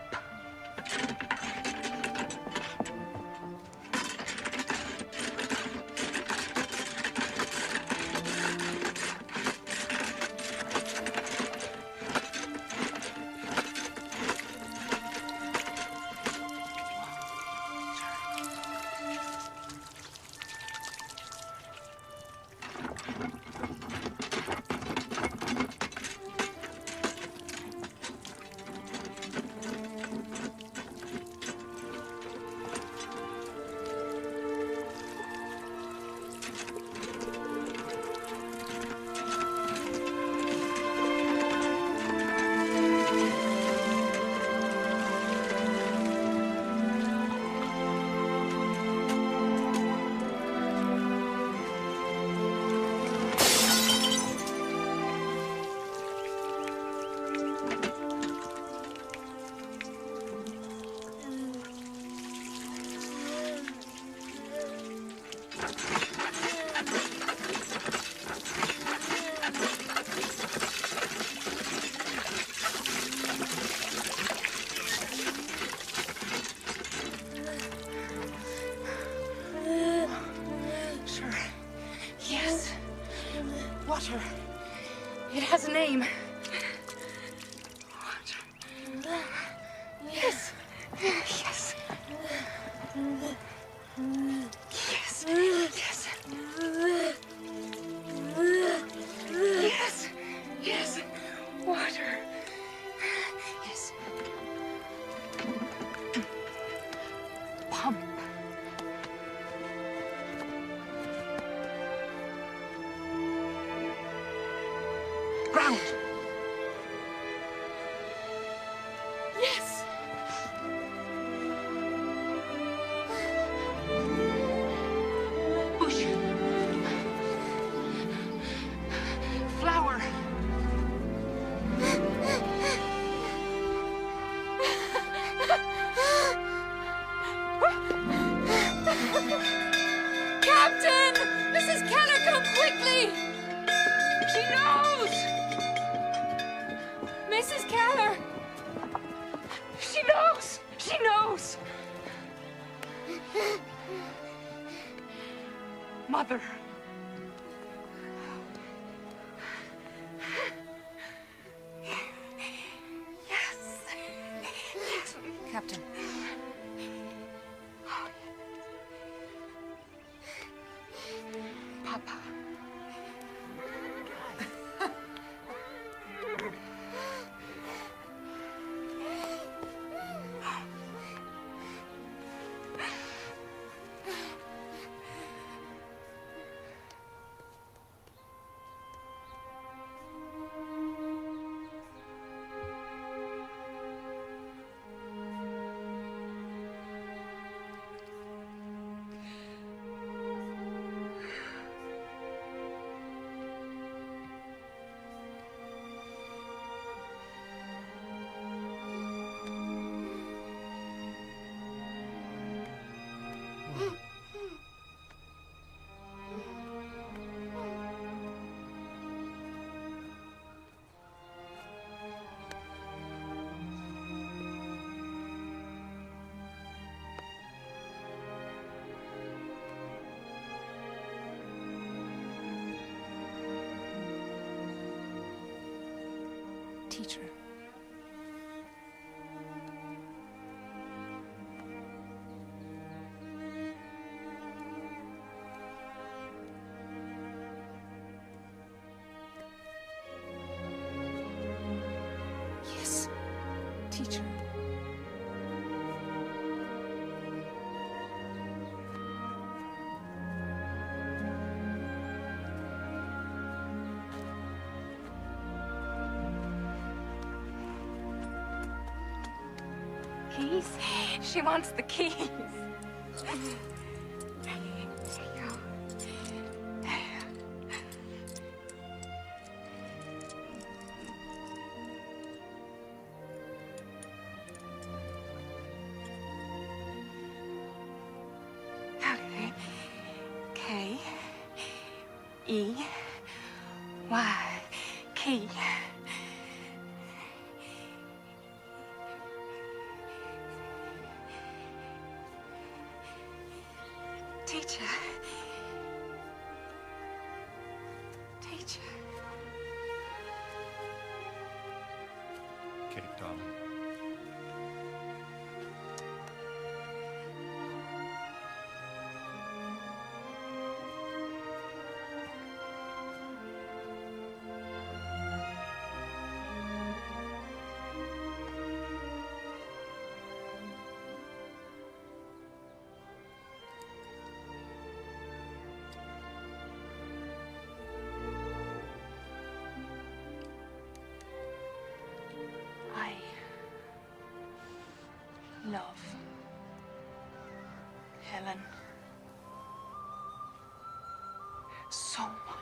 has a name. Yes. Yes. Yes. Yes. Yes. Yes. Water. Yes. Pump. Ground. Yes. Bush. Flower. Captain! Mrs. Keller, come quickly! She knows! Mrs. Keller! She knows! She knows! Mother. Yes. Yes. Captain. Papa. Teacher. Yes, teacher. Keys? She wants the keys. There you go. Okay. K-E-Y. Key. Teacher. Teacher. Kate, darling. I love Helen so much.